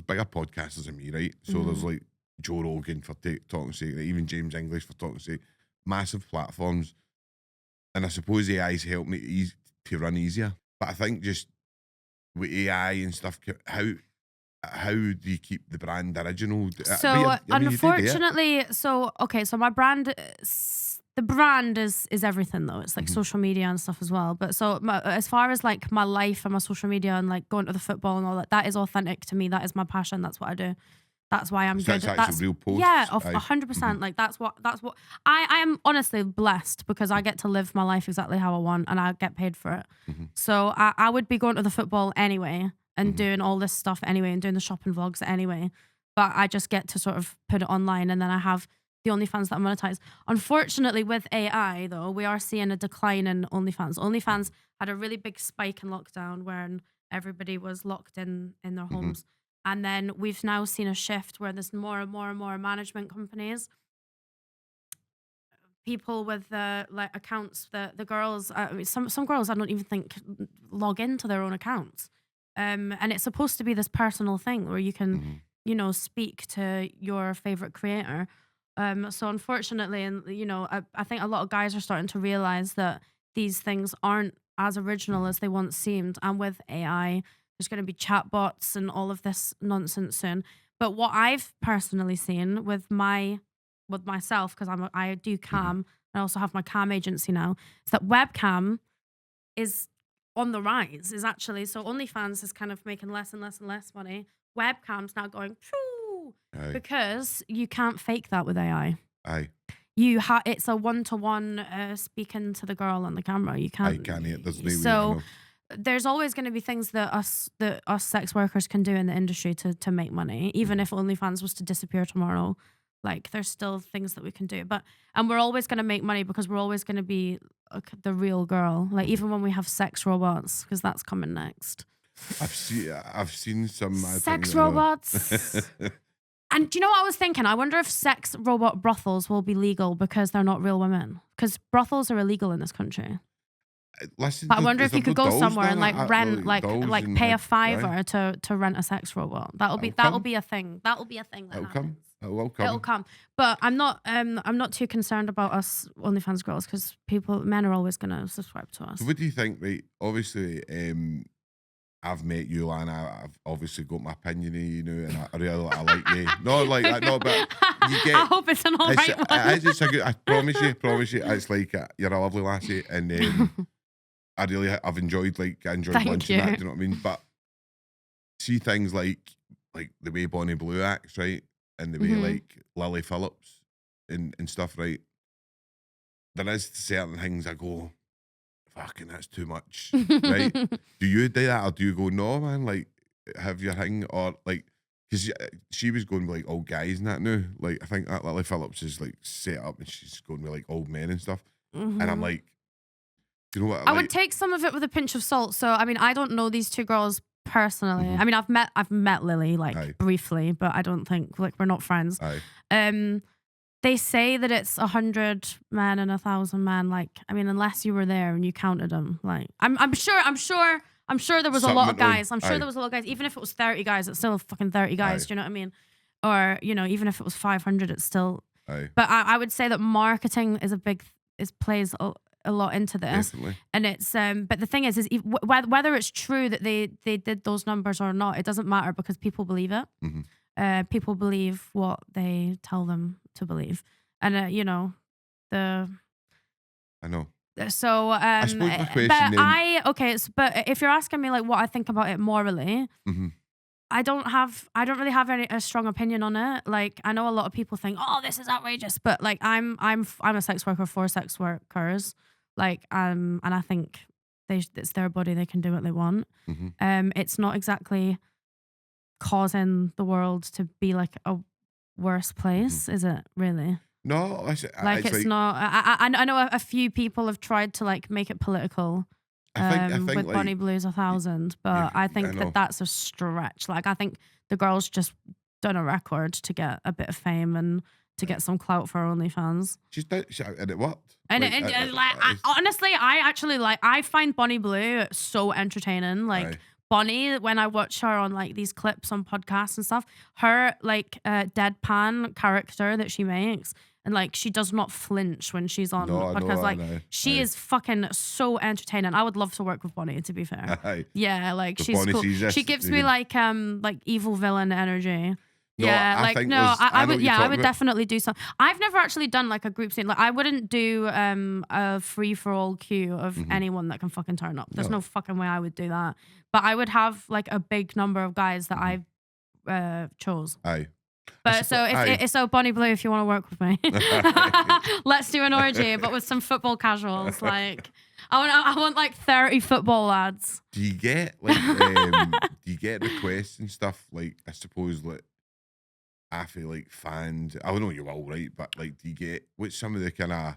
bigger podcasters than me, right? So there's like Joe Rogan for talking sake, like even James English for talking sake, massive platforms, and I suppose AI's helped me to run easier. But I think just with AI and stuff, how do you keep the brand original? So unfortunately, so my brand. The brand is everything though. It's like social media and stuff as well. But so as far as like my life and my social media and like going to the football and all that, that is authentic to me. That is my passion. That's what I do. That's why I'm good. That's real posts. Yeah, 100%. Like that's what I am honestly blessed because I get to live my life exactly how I want and I get paid for it. So I would be going to the football anyway and doing all this stuff anyway and doing the shopping vlogs anyway. But I just get to sort of put it online and then I have the OnlyFans that I monetize. Unfortunately, with AI though, we are seeing a decline in OnlyFans. OnlyFans had a really big spike in lockdown when everybody was locked in their homes. And then we've now seen a shift where there's more and more and more management companies, people with like accounts. The girls, some girls I don't even think log into their own accounts. And it's supposed to be this personal thing where you can, you know, speak to your favorite creator. So unfortunately, and you know, I think a lot of guys are starting to realize that these things aren't as original as they once seemed. And with AI, there's going to be chatbots and all of this nonsense soon. But what I've personally seen with myself, because I do cam, I also have my cam agency now, is that webcam is on the rise. Is actually so OnlyFans is kind of making less and less and less money. Webcam's now going. Because you can't fake that with AI. It's a one-to-one speaking to the girl on the camera. You can't. There's no so there's always going to be things that us sex workers can do in the industry to make money. Even if OnlyFans was to disappear tomorrow, like there's still things that we can do. And we're always going to make money because we're always going to be the real girl. Like even when we have sex robots, because that's coming next. I've seen some sex robots. And do you know what I was thinking? I wonder if sex robot brothels will be legal because they're not real women. Because brothels are illegal in this country. listen. But I wonder if you could go somewhere and like rent, like pay a fiver to rent a sex robot. That'll be a thing. That'll be a thing that happens. It will come. It'll come. But I'm not too concerned about us OnlyFans girls because men are always gonna subscribe to us. So what do you think? Right, obviously, I've met you, Lana. I've obviously got my opinion of you, and I really like you. No, like that, no, but you get. I hope it's an alright one. It's a good. I promise you. It's like you're a lovely lassie, and I've enjoyed lunch Thank and that. you. Do you know what I mean? But see things like the way Bonnie Blue acts, right, and the way like Lily Phillips and stuff, right. There is certain things I go, fucking, that's too much, right? Do you do that, or do you go, no, man, like, have your thing, or like, because she was going with like old guys and that now. Like, I think that Lily Phillips is like set up and she's going with like old men and stuff. And I'm like, you know what? I would take some of it with a pinch of salt. So, I mean, I don't know these two girls personally. I mean, I've met Lily like briefly, but I don't think like we're not friends. They say that it's 100 men and 1,000 men. Like, I mean, unless you were there and you counted them, like, I'm sure there was a lot of guys. I'm sure there was a lot of guys. Even if it was 30 guys, it's still fucking 30 guys. Do you know what I mean? Or, you know, even if it was 500, it's still. But I would say that marketing plays a lot into this. Definitely. And it's but the thing is whether it's true that they did those numbers or not, it doesn't matter because people believe it. People believe what they tell them to believe, and you know, I know. So I suppose my question but if you're asking me like what I think about it morally, I don't really have a strong opinion on it. Like, I know a lot of people think, oh, this is outrageous, but like I'm a sex worker for sex workers, like and I think it's their body, they can do what they want. It's not exactly causing the world to be like a worse place, is it really? No, it's not. I know a few people have tried to like make it political. I think with like, Bonnie Blue's 1,000, but I think that's a stretch. Like, I think the girl's just done a record to get a bit of fame and to get some clout for OnlyFans. And it worked. Honestly, I find Bonnie Blue so entertaining. Like, Bonnie, when I watch her on like these clips on podcasts and stuff, her like deadpan character that she makes, and like she does not flinch when she's on podcasts. She is fucking so entertaining. I would love to work with Bonnie, to be fair. Yeah, like she's cool. She gives me like evil villain energy. I would definitely do some. I've never actually done like a group scene. Like, I wouldn't do a free for all queue of anyone that can fucking turn up. There's no fucking way I would do that. But I would have like a big number of guys that I chose. But so Bonnie Blue, if you want to work with me, let's do an orgy, but with some football casuals. Like, I want like 30 football lads. Do you get like do you get requests and stuff? Like, I suppose like, I feel like fans, I don't know you will, right? But like, do you get what's some of the kind of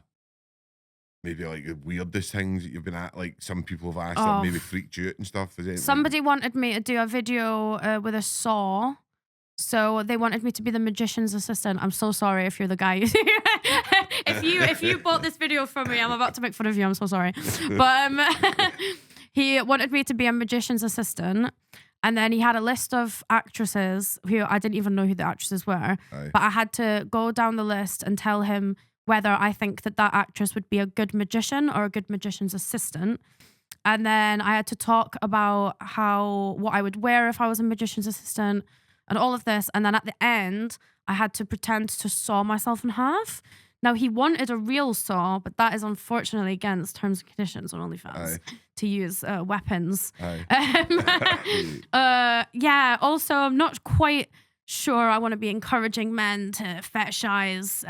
maybe like the weirdest things that you've been at? Like, some people have asked that maybe freaked you out and stuff. Somebody wanted me to do a video with a saw. So they wanted me to be the magician's assistant. I'm so sorry if you're the guy. if you bought this video from me, I'm about to make fun of you. I'm so sorry. But he wanted me to be a magician's assistant. And then he had a list of actresses who I didn't even know who the actresses were. But I had to go down the list and tell him whether I think that actress would be a good magician or a good magician's assistant. And then I had to talk about what I would wear if I was a magician's assistant and all of this. And then at the end, I had to pretend to saw myself in half. Now, he wanted a real saw, but that is unfortunately against terms and conditions on OnlyFans to use weapons. Also, I'm not quite sure I want to be encouraging men to fetishize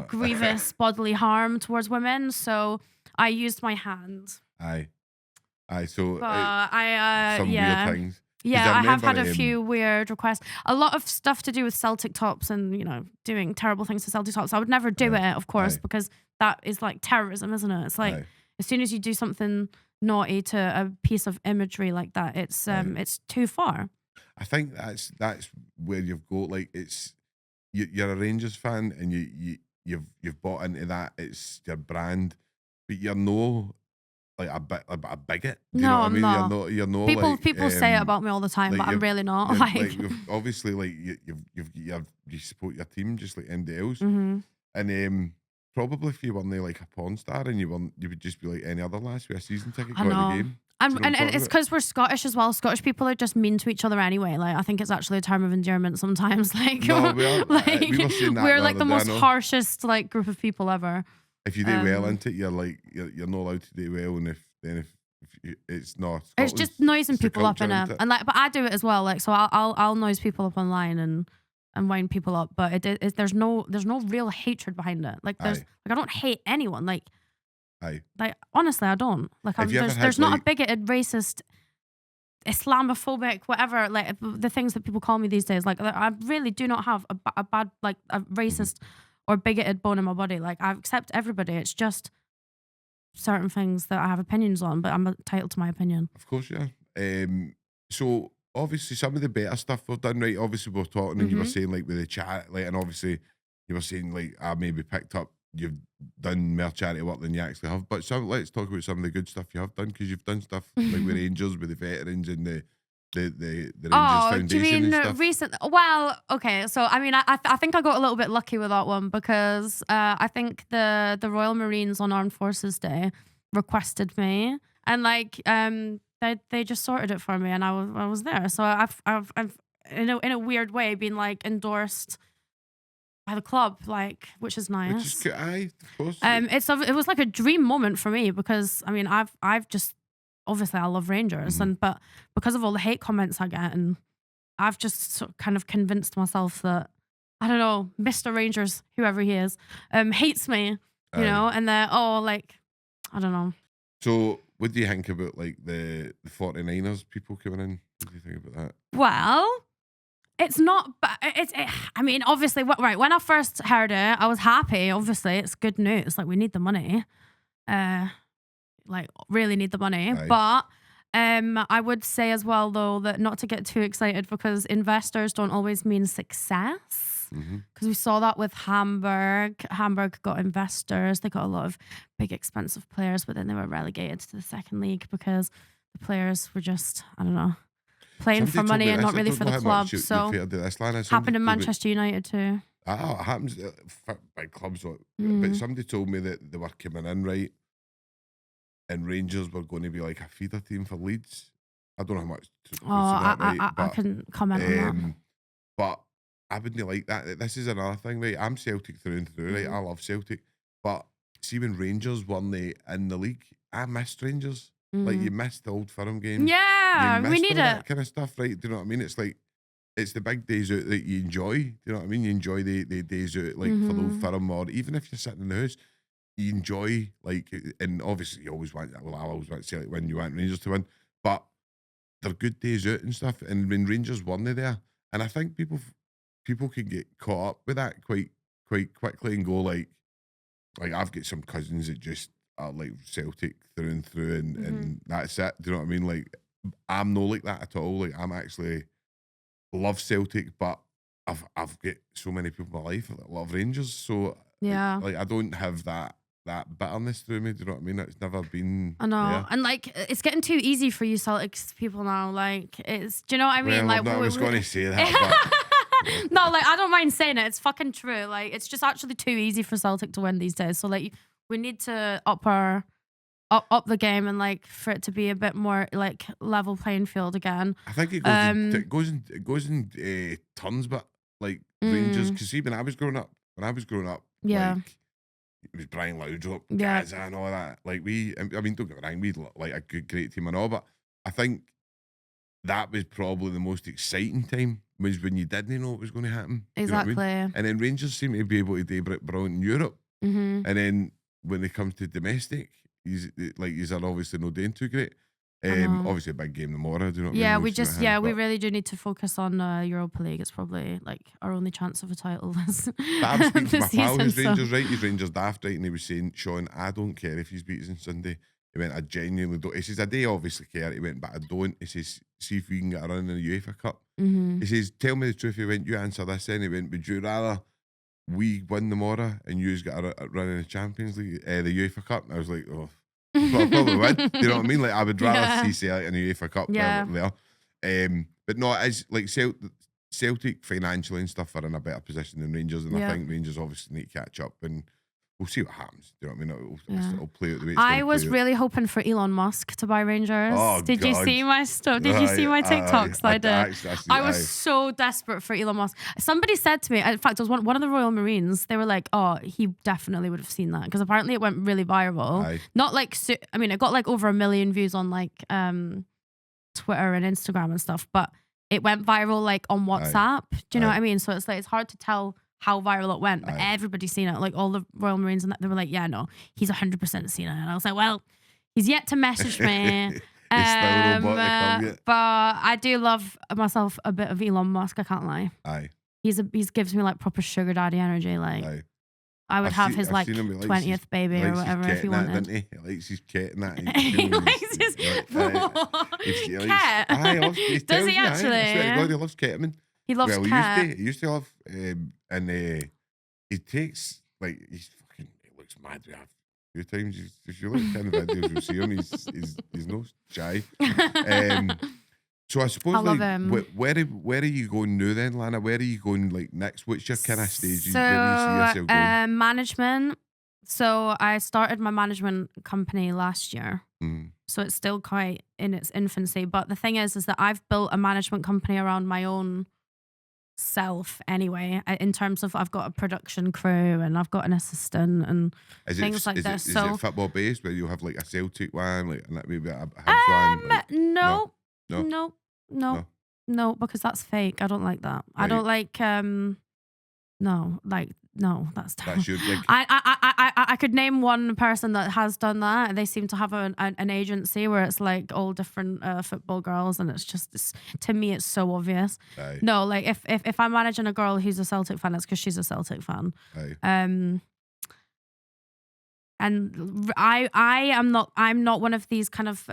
grievous bodily harm towards women. So I used my hand. So some weird things. Yeah, I have had a few weird requests. A lot of stuff to do with Celtic tops and, you know, doing terrible things to Celtic tops. I would never do it, of course, because that is like terrorism, isn't it? It's like as soon as you do something naughty to a piece of imagery like that, it's too far. I think that's where you've got like you're a Rangers fan and you've bought into that. It's your brand, but you're no like a bigot. Do you No, know what I I'm mean? not. You're no People say it about me all the time, like but I'm really not. you're, Like, you've obviously like you support your team just like anybody else, mm-hmm. and probably if you weren't like a porn star and you would just be like any other lass with a season ticket I going to the know. game. Do you know what I'm And talking it's about? because we're Scottish as well. Scottish people are just mean to each other anyway. Like, I think it's actually a term of endearment sometimes. Like, No, we are. like We were saying that we're the like the other day, I most know. harshest like group of people ever. If you do well into it, you're like you're not allowed to do well, and if it's not, It's just Scotland's- noising it's the people up culture, in isn't it, it? and like, but I do it as well. Like, so I'll noise people up online and wind people up. But there's no real hatred behind it. Like, there's Aye. like I don't hate anyone. Aye. Like honestly, I don't. Like, Have you ever there's had, not a like- bigoted, racist, Islamophobic, whatever, like the things that people call me these days. Like, I really do not have a bad, like a racist or bigoted bone in my body. Like, I accept everybody. It's just certain things that I have opinions on, but I'm entitled to my opinion. Of course, yeah. So obviously, some of the better stuff we've done, right? Obviously, we're talking, and you were saying like with the chat, like, and obviously, you were saying like I maybe picked up. You've done more charity work than you actually have, but let's talk about some of the good stuff you have done, because you've done stuff like with Rangers, with the veterans, and the Rangers Foundation do you mean and stuff. recent? Well, okay. So I mean, I think I got a little bit lucky with that one because I think the Royal Marines on Armed Forces Day requested me, and like they just sorted it for me, and I was there. So I've in a weird way been like endorsed by the club, like, which is nice. Which is good. Aye, of course. It was like a dream moment for me because I mean I've just obviously I love Rangers but because of all the hate comments I get, and I've just sort of kind of convinced myself that I don't know, Mr. Rangers, whoever he is, hates me, you know, and they're like I don't know. So what do you think about like the 49ers people coming in? What do you think about that? Well, it's not, but I mean, obviously, right, when I first heard it, I was happy. Obviously, it's good news. Like, we need the money. Like, really need the money. Aye. But I would say as well, though, that not to get too excited because investors don't always mean success. Because we saw that with Hamburg. Hamburg got investors. They got a lot of big, expensive players, but then they were relegated to the second league because the players were just, I don't know, playing for money and not really for the club. So happened in Manchester United too. It happens by clubs, but somebody told me that they were coming in, right, and Rangers were going to be like a feeder team for Leeds. I don't know how much. I couldn't comment on that. But I wouldn't like that. This is another thing, right? I'm Celtic through and through, right? I love Celtic, but see when Rangers won in the league, I missed Rangers. Like, you missed the Old Firm games. Yeah, we need that kind of stuff, right? Do you know what I mean? It's like, it's the big days out that you enjoy. Do you know what I mean? You enjoy the days out, like for the Old Firm, or even if you're sitting in the house, you enjoy, like, and obviously you always want, well, I always want Celtic win, you want Rangers to win, but they're good days out and stuff. And when Rangers won, they're there. And I think people can get caught up with that quite quickly and go like I've got some cousins that just are like Celtic through and through, and that's it. Do you know what I mean? Like, I'm no like that at all. Like, I'm actually love Celtic, but I've got so many people in my life that love Rangers. So yeah, like I don't have that bitterness through me. Do you know what I mean? It's never been. I know, there. and like it's getting too easy for you Celtics people now. Like, it's, do you know what I mean? Well, like, I was going to say that. But no, like, I don't mind saying it. It's fucking true. Like, it's just actually too easy for Celtic to win these days. So like, we need to up the game and like for it to be a bit more like level playing field again. I think it goes in tons, but like Rangers, because see when I was growing up, yeah, like, it was Brian Laudrup, yeah, Gaza and all that. Like, I mean, don't get me wrong, we like a great team and all, but I think that was probably the most exciting time, was when you didn't know what was going to happen. exactly. You know what I mean? And then Rangers seem to be able to do it brilliant in Europe. And then when it comes to domestic, he's are obviously not doing too great. Obviously a big game tomorrow. Do you know what I mean? We really do need to focus on Europa League. It's probably like our only chance of a title this I'm speaking to my pal who's season, Rangers, right? He's Rangers daft, right? And he was saying, Sean, I don't care if he's beaten on Sunday. He went, I genuinely don't. He says, I do obviously care. He went, but I don't. He says, see if we can get a run in the UEFA Cup. He says, tell me the truth. He went, you answer this. And he went, would you rather we win tomorrow and you's got a run in the Champions League, the UEFA Cup? And I was like, oh. Well, I probably would. Do you know what I mean? Like, I would rather Yeah. see Celtic in the UEFA Cup Yeah. there. But no, it is like Celtic financially and stuff are in a better position than Rangers, and I Yeah. think Rangers obviously need to catch up, and we'll see what happens. Do you know what I mean? Yeah. It'll play out the way it's I gonna was play out. really hoping for Elon Musk to buy Rangers. Oh, Did you God. see my stuff? Did you see my TikToks that I did? I was so desperate for Elon Musk. Somebody said to me, in fact, it was one of the Royal Marines. They were like, "Oh, he definitely would have seen that," because apparently it went really viral. Aye. Not like, I mean, it got like over 1 million views on like Twitter and Instagram and stuff, but it went viral like on WhatsApp. Do you know what I mean? So it's like it's hard to tell how viral it went, but everybody's seen it. Like all the Royal Marines and that, they were like, "Yeah, no, he's 100% seen it." And I was like, "Well, he's yet to message me." But I do love myself a bit of Elon Musk. I can't lie. Aye. He's gives me like proper sugar daddy energy. Like Aye. I would have his like seen him, he likes 20th baby or whatever if he wanted. He likes his cat and that. He likes his cat. Does he actually? I swear to God, he loves ketamine. He loves cat. He used to love, and he takes like he looks mad. We have a few times. If you look at kind of videos, you'll see him. He's no shy. So I suppose I love him. Where are you going now then, Lana? Where are you going like next? What's your kind of stages? Where do you see yourself going? Management. So I started my management company last year. Mm. So it's still quite in its infancy. But the thing is that I've built a management company around my own self anyway, in terms of I've got a production crew and I've got an assistant and things like this. Is it football based where you have like a Celtic one, like and maybe a Hibs one? Like, No, because that's fake. I don't like that. Right. I don't like no, that's terrible. That's your big... I could name one person that has done that. They seem to have an agency where it's like all different football girls, and to me it's so obvious. Aye. No, like if I'm managing a girl who's a Celtic fan, it's because she's a Celtic fan. Aye. And I'm not one of these kind of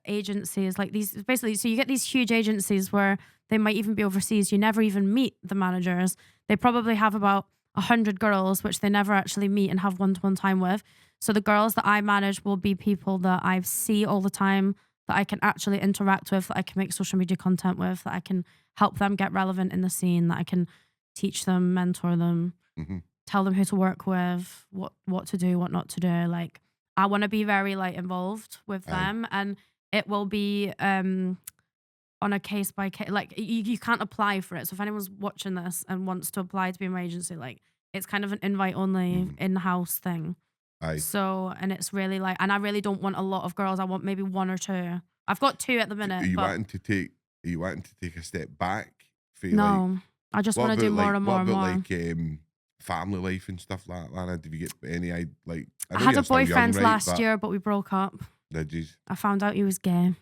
agencies like these. Basically, so you get these huge agencies where they might even be overseas. You never even meet the managers. They probably have about 100 girls, which they never actually meet and have one-to-one time with. So the girls that I manage will be people that I see all the time, that I can actually interact with, that I can make social media content with, that I can help them get relevant in the scene, that I can teach them, mentor them. Mm-hmm. Tell them who to work with, what to do, what not to do. Like I want to be very like involved with them, and it will be on a case by case. Like you can't apply for it. So if anyone's watching this and wants to apply to be in my agency, like it's kind of an invite only in-house thing. So and it's really like, and I really don't want a lot of girls. I want maybe one or two. I've got two at the minute. Are you wanting to take a step back? No, like, I just want to do more and more and more. Like family life and stuff like that, Lana? Did you get any like? I had a boyfriend last year, but we broke up. Did you? I found out he was gay.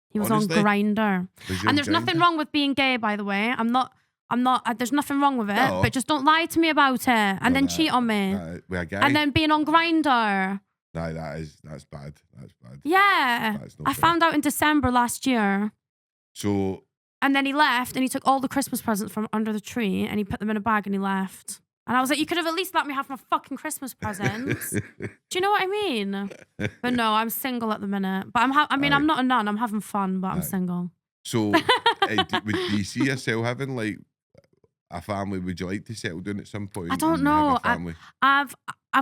He was Honestly? on Grindr. And there's nothing wrong with being gay, by the way. I'm not. There's nothing wrong with it. No. But just don't lie to me about it and then cheat on me. And then being on Grindr. No, that's bad. That's bad. Yeah. I found out in December last year. So. And then he left and he took all the Christmas presents from under the tree and he put them in a bag and he left. And I was like, you could have at least let me have my fucking Christmas presents. Do you know what I mean? But no, I'm single at the minute. But I'm not a nun. I'm having fun, but I'm single. So, do you see yourself having like a family? Would you like to settle down at some point? I don't know. I've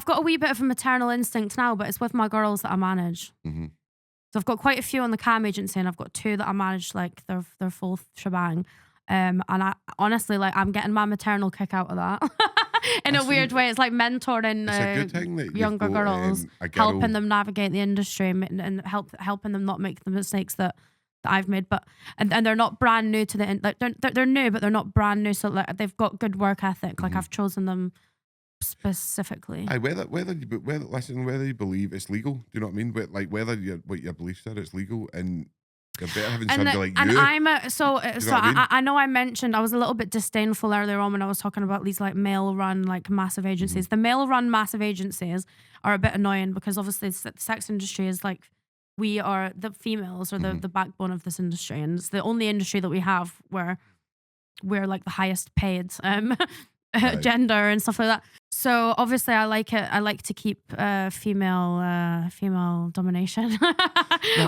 got a wee bit of a maternal instinct now, but it's with my girls that I manage. Mm-hmm. So I've got quite a few on the cam agency, and I've got two that I manage like their full shebang. And I honestly, like, I'm getting my maternal kick out of that. In a weird way, it's like mentoring younger girls, helping them navigate the industry and helping them not make the mistakes that I've made. But and they're not brand new to they're new, but they're not brand new. So like they've got good work ethic. Like I've chosen them specifically. Whether you believe it's legal, do you know what I mean? But like whether what your beliefs are, it's legal and. You're better having somebody like you. And I know I mentioned I was a little bit disdainful earlier on when I was talking about these like male-run like massive agencies. The male-run massive agencies are a bit annoying because obviously the sex industry is like we are the females are the backbone of this industry, and it's the only industry that we have where we're like the highest paid. gender and stuff like that. So obviously, I like it. I like to keep female domination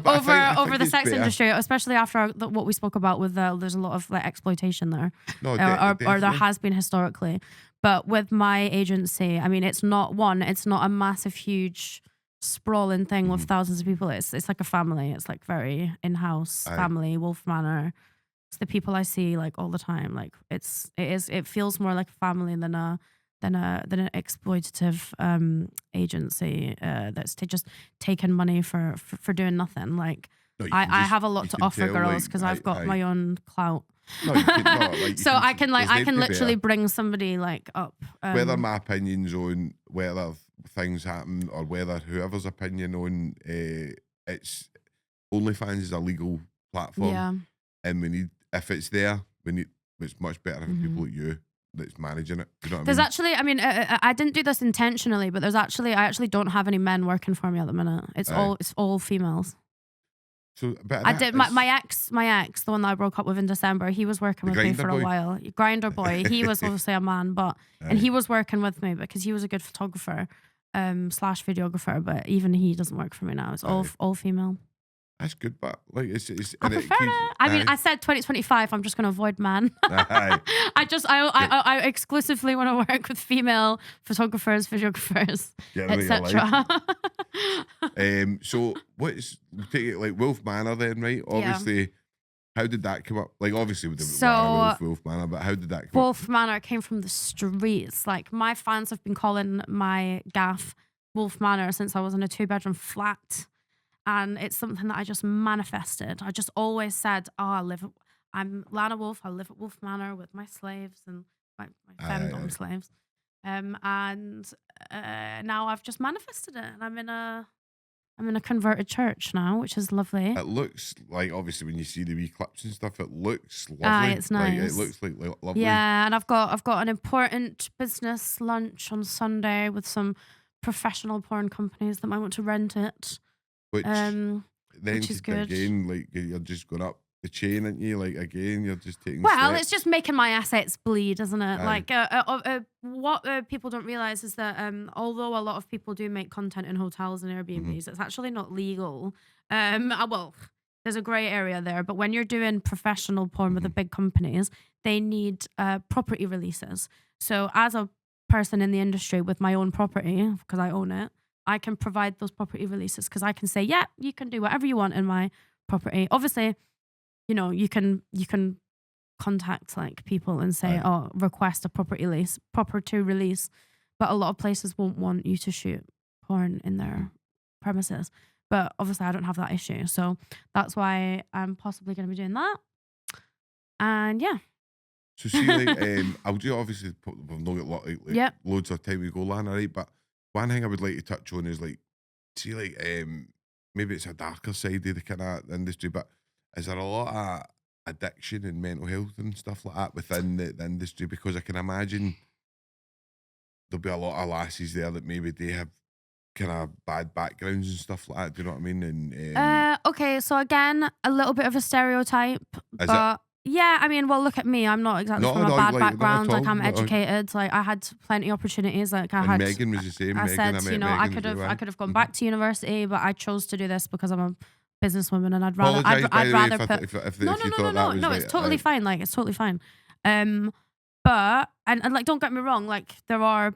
over the sex industry, especially after what we spoke about with there's a lot of like exploitation there, or there has been historically. But with my agency, I mean, it's not a massive, huge, sprawling thing with thousands of people. It's like a family. It's like very in-house family, Wolf Manor. It's the people I see like all the time. Like it feels more like a family than an exploitative agency that's just taking money for doing nothing. Like I have a lot to offer girls because I've got my own clout. No, so I can literally bring somebody like up. Whether my opinions on whether things happen or whether whoever's opinion on it's OnlyFans is a legal platform, and we need, if it's there, it's much better having people like you that's managing it. You know what there's I mean? actually, I mean, I didn't do this intentionally, but I actually don't have any men working for me at the minute. It's all females. So, but I did my ex, the one that I broke up with in December. He was working with me for a while. Grinder boy. He was obviously a man, but and he was working with me because he was a good photographer, / videographer. But even he doesn't work for me now. It's all female. That's good, but like it's I prefer it. I mean, I said 2025. I'm just going to avoid man. I exclusively want to work with female photographers, videographers, etc. So what's take it like Wolf Manor then, right? Obviously, how did that come up? Like obviously with the Wolf Manor, but how did that come up? Wolf Manor came from the streets. Like my fans have been calling my gaff Wolf Manor since I was in a 2-bedroom flat. And it's something that I just manifested. I just always said, I'm Lana Wolf. I live at Wolf Manor with my slaves and my femdom slaves. And now I've just manifested it. And I'm in a converted church now, which is lovely. It looks like, obviously, when you see the wee clips and stuff, it looks lovely. It's nice. Like, it looks like lovely. Yeah, and I've got an important business lunch on Sunday with some professional porn companies that might want to rent it. Which then is good. Again, like you're just going up the chain, aren't you? Like again, you're just taking. Well, steps. it's just making my assets bleed, isn't it? Like what people don't realize is that although a lot of people do make content in hotels and Airbnbs, it's actually not legal. Well, there's a grey area there, but when you're doing professional porn with the big companies, they need property releases. So as a person in the industry with my own property, because I own it, I can provide those property releases because I can say, yeah, you can do whatever you want in my property. Obviously, you know, you can contact like people and say, request a property release. But a lot of places won't want you to shoot porn in their premises. But obviously I don't have that issue. So that's why I'm possibly going to be doing that. And yeah. So see, like, I'll do obviously, we've not got loads of time we go, Lana, right? But one thing I would like to touch on is like, see, like, maybe it's a darker side of the kind of industry, but is there a lot of addiction and mental health and stuff like that within the industry? Because I can imagine there'll be a lot of lasses there that maybe they have kind of bad backgrounds and stuff like that. Do you know what I mean? And okay, so again, a little bit of a stereotype, but. Yeah, I mean, well, look at me. I'm not exactly from a bad background. Like, I'm educated. Like, I had plenty of opportunities. Like, I had. Megan was the same. I said, you know, I could have gone back to university, but I chose to do this because I'm a businesswoman, and I'd rather. No. It's totally fine. Like, it's totally fine. But like, don't get me wrong. Like, there are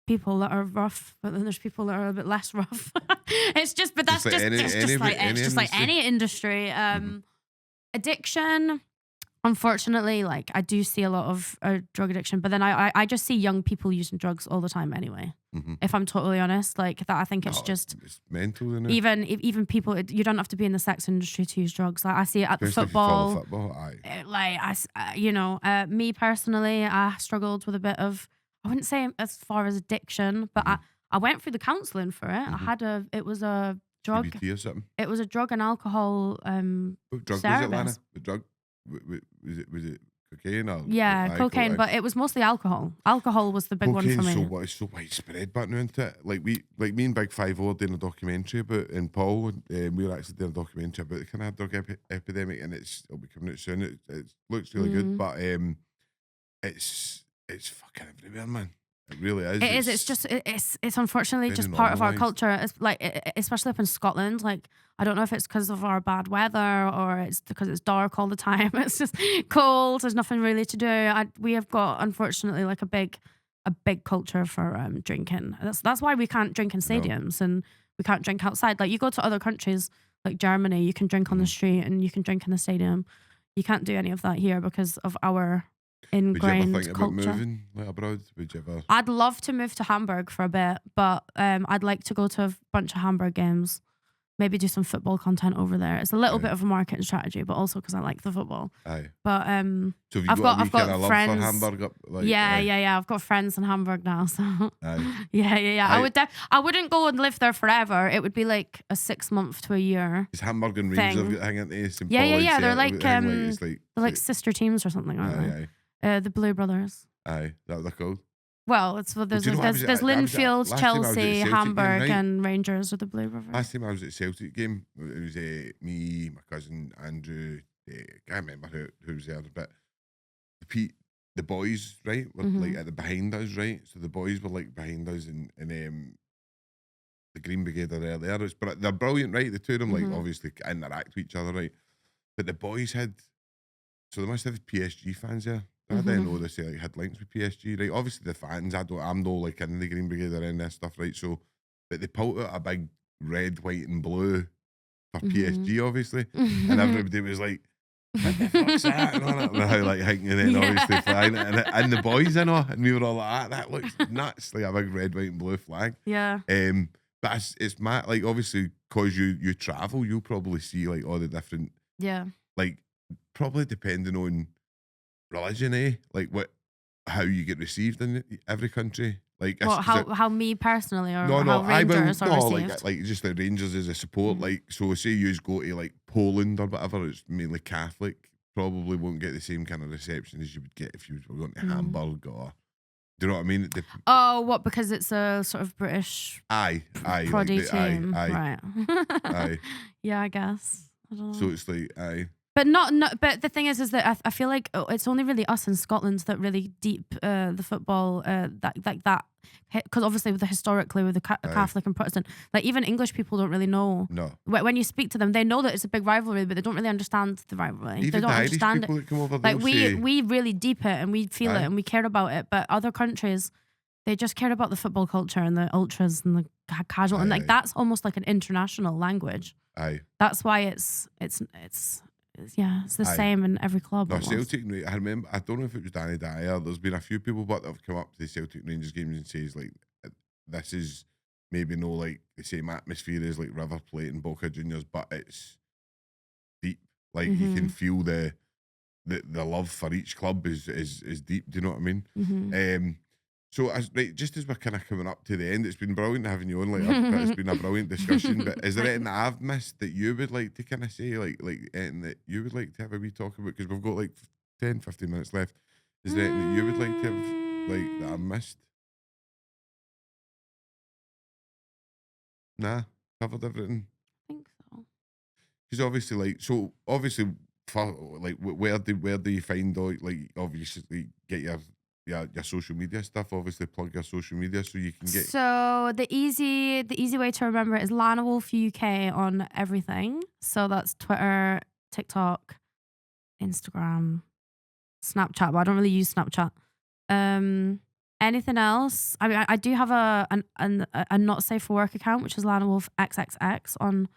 people that are rough, but then there's people that are a bit less rough. It's just, but that's just like any industry. Addiction, unfortunately, like I do see a lot of drug addiction, but then I just see young people using drugs all the time anyway. If I'm totally honest, like that, I think it's mental, isn't it? Even people, you don't have to be in the sex industry to use drugs. Like I see it at the football. Me personally, I struggled with a bit of, I wouldn't say as far as addiction, but I went through the counselling for it. It was a drug. CBT or something. It was a drug and alcohol what drug service. Was it, Lana? The drug was it cocaine or cocaine, but it was mostly alcohol. Alcohol was the big one for me. It's so widespread back now, isn't it? Like me and Big 5 were doing a documentary about, and Paul, we were actually doing a documentary about the kind of drug epidemic, and it'll be coming out soon. It looks really good, but it's it's fucking everywhere, man. It really is. It is. It's just. It's unfortunately just part of our culture. It's like, especially up in Scotland. Like, I don't know if it's because of our bad weather or it's because it's dark all the time. It's just cold. There's nothing really to do. We have got, unfortunately, like a big culture for drinking. That's why we can't drink in stadiums and we can't drink outside. Like, you go to other countries like Germany, you can drink on the street and you can drink in the stadium. You can't do any of that here because of our ingrained Would you ever think culture. about moving like abroad? Would you ever? I'd love to move to Hamburg for a bit, but I'd like to go to a bunch of Hamburg games. Maybe do some football content over there. It's a little bit of a marketing strategy, but also because I like the football. Aye. But So have you I've got love friends. for Hamburg up? Like, Yeah. I've got friends in Hamburg now, so Aye. yeah. I wouldn't go and live there forever. It would be like a 6 month to a year. Is Hamburg and Rangers thing. got hanging to St. Yeah. Pauli, They're like it's like they're like sister teams or something, aren't they? The Blue Brothers. Aye. Is that what they're called? Well, there's do you know, there's Linfield, last time I was at Chelsea, Celtic Hamburg, game, right? and Rangers are the Blue Brothers. Last time I was at Celtic game, it was me, my cousin Andrew. I can't remember who was there, but the boys, right, were like at the behind us, right. So the boys were like behind us, and the Green Brigade are there. But they're brilliant, right? The two of them like obviously interact with each other, right. But the boys they must have PSG fans there. I didn't know they like had links with PSG, right? Obviously the fans, I'm no like in the Green Brigade or any of this stuff, right? So, but they pulled out a big red, white, and blue for PSG, obviously, and everybody was like, "What the fuck's that?" And all that, and how like hanging in, obviously flying it, and the boys, and we were all like, "That looks nuts!" Like a big red, white, and blue flag. Yeah. But it's mad. Like obviously, cause you travel, you'll probably see like all the different. Yeah. Like probably depending on religion, like how you get received in every country, like how me personally or how Rangers are received. like just the Rangers as a support, like so say you go to like Poland or whatever, it's mainly Catholic, probably won't get the same kind of reception as you would get if you were going to Hamburg or, do you know what I mean? What, because it's a sort of British proddy team, right? Aye. Yeah, I guess. I don't know. So it's like But But the thing is that I feel like it's only really us in Scotland that really deep the football that because obviously historically with the Catholic and Protestant, like even English people don't really know. No. When you speak to them, they know that it's a big rivalry, but they don't really understand the rivalry. Even they don't the understand Irish people it. that come over, Like we really deep it and we feel it and we care about it, but other countries, they just care about the football culture and the ultras and the casual and like that's almost like an international language. Aye. That's why it's the same in every club. No, Celtic, I remember, I don't know if it was Danny Dyer, there's been a few people that have come up to the Celtic Rangers games and says like, this is maybe no like the same atmosphere as like River Plate and Boca Juniors, but it's deep. Like you can feel the love for each club is deep, do you know what I mean? So just as we're kind of coming up to the end, it's been brilliant having you on. Like it's been a brilliant discussion. But is there anything that I've missed that you would like to kind of say, like anything that you would like to have a wee talk about? Because we've got like 10, 15 minutes left. Is there anything that you would like to have, like that I've missed? Nah, covered everything. I think so. Because obviously, for like where do you find out? Like obviously get your social media stuff. Obviously, plug your social media so you can get. So the easy way to remember it is Lana Wolf UK on everything. So that's Twitter, TikTok, Instagram, Snapchat. But I don't really use Snapchat. Anything else? I mean, I do have a not safe for work account, which is Lana Wolf XXX on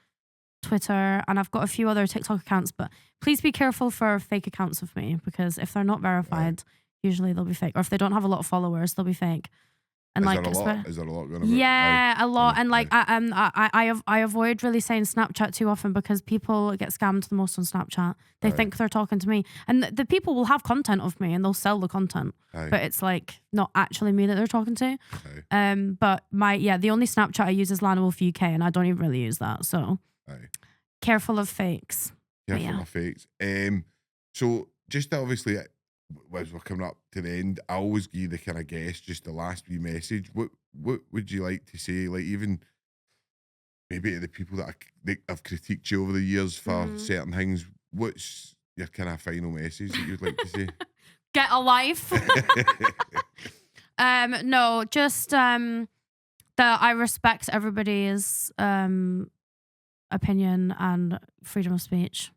Twitter, and I've got a few other TikTok accounts. But please be careful for fake accounts of me because if they're not verified. Usually they'll be fake, or if they don't have a lot of followers, they'll be fake. And is there a lot going on? Yeah, a lot. And like I avoid really saying Snapchat too often because people get scammed the most on Snapchat. They think they're talking to me, and the people will have content of me and they'll sell the content, but it's like not actually me that they're talking to. But the only Snapchat I use is Lana Wolf UK, and I don't even really use that. So careful of fakes. Careful of fakes. So just obviously, as we're coming up to the end, I always give the kind of guest just the last wee message. What would you like to say? Like even maybe to the people that have critiqued you over the years for certain things. What's your kind of final message that you'd like to say? Get a life. No, just that I respect everybody's opinion and freedom of speech,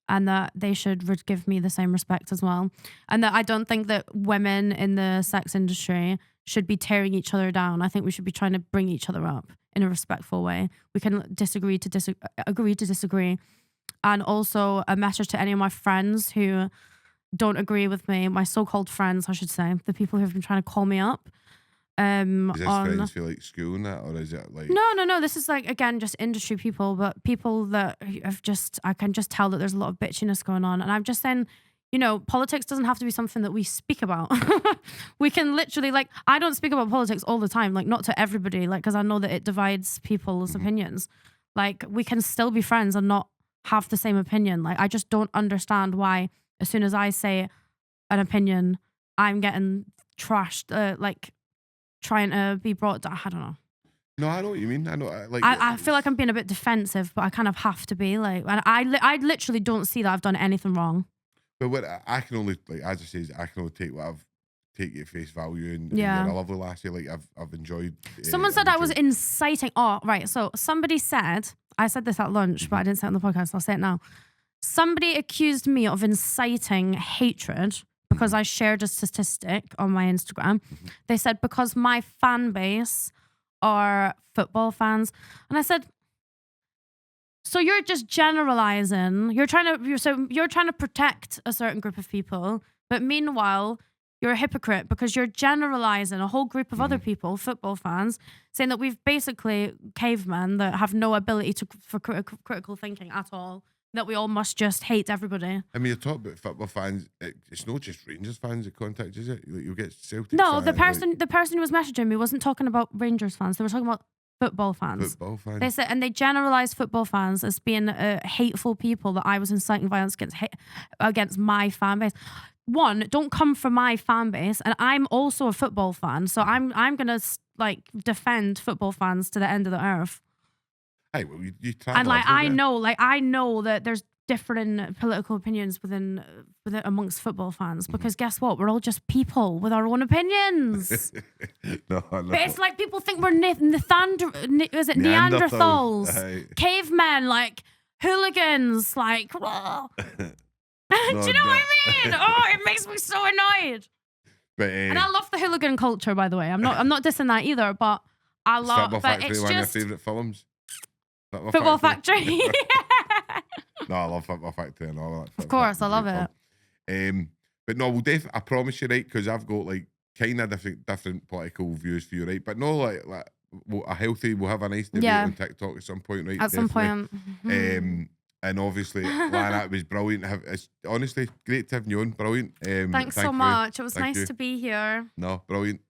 and that they should give me the same respect as well, and that I don't think that women in the sex industry should be tearing each other down. I think we should be trying to bring each other up in a respectful way. We can agree to disagree. And also a message to any of my friends who don't agree with me, my so-called friends, I should say, the people who have been trying to call me up. Is this friends feel like school and that, or is it like... No. This is like, again, just industry people, but people that have I can just tell that there's a lot of bitchiness going on. And I'm just saying, you know, politics doesn't have to be something that we speak about. We can literally, like, I don't speak about politics all the time, like, not to everybody, like, because I know that it divides people's opinions. Like, we can still be friends and not have the same opinion. Like, I just don't understand why, as soon as I say an opinion, I'm getting trashed, like, trying to be brought down. I don't know. No, I know what you mean. I know. I feel like I'm being a bit defensive, but I kind of have to be. Like, and I literally don't see that I've done anything wrong. But what I can only, like, as I say, I can only take what I've take at face value, and yeah, you're a lovely lassie. Like, I've enjoyed. Someone said I was inciting. Oh, right. So somebody said, I said this at lunch, but I didn't say it on the podcast. So I'll say it now. Somebody accused me of inciting hatred because I shared a statistic on my Instagram. They said because my fan base are football fans, and I said, so you're just generalizing. You're trying to protect a certain group of people, but meanwhile, you're a hypocrite because you're generalizing a whole group of other people, football fans, saying that we've basically cavemen that have no ability for critical thinking at all. That we all must just hate everybody. I mean, you're talking about football fans. It's not just Rangers fans that contact, is it? Like, you'll get Celtic. No, fans, the person who was messaging me wasn't talking about Rangers fans. They were talking about football fans. Football fans. They said, and they generalized football fans as being hateful people. That I was inciting violence against my fan base. One, don't come from my fan base, and I'm also a football fan, so I'm gonna like defend football fans to the end of the earth. Hey, well, you try. And like I know that there's different political opinions within amongst football fans, because guess what? We're all just people with our own opinions. No. But it's like people think we're Neanderthals, cavemen, like hooligans, like. Do you know what I mean? Oh, it makes me so annoyed. But, and I love the hooligan culture, by the way. I'm not dissing that either, but I love. Football but Factory, it's one just of your favourite films. Football Factory. No, I love Football Factory and all that. Of course, I love it. But no, we'll I promise you, right? Because I've got like kind of different political views for you, right? But no, like we'll have a nice debate on TikTok at some point, right? At some point. And obviously, Lana, it was brilliant. It's honestly great to have you on. Brilliant. Thanks so much. It was nice to be here. No, brilliant.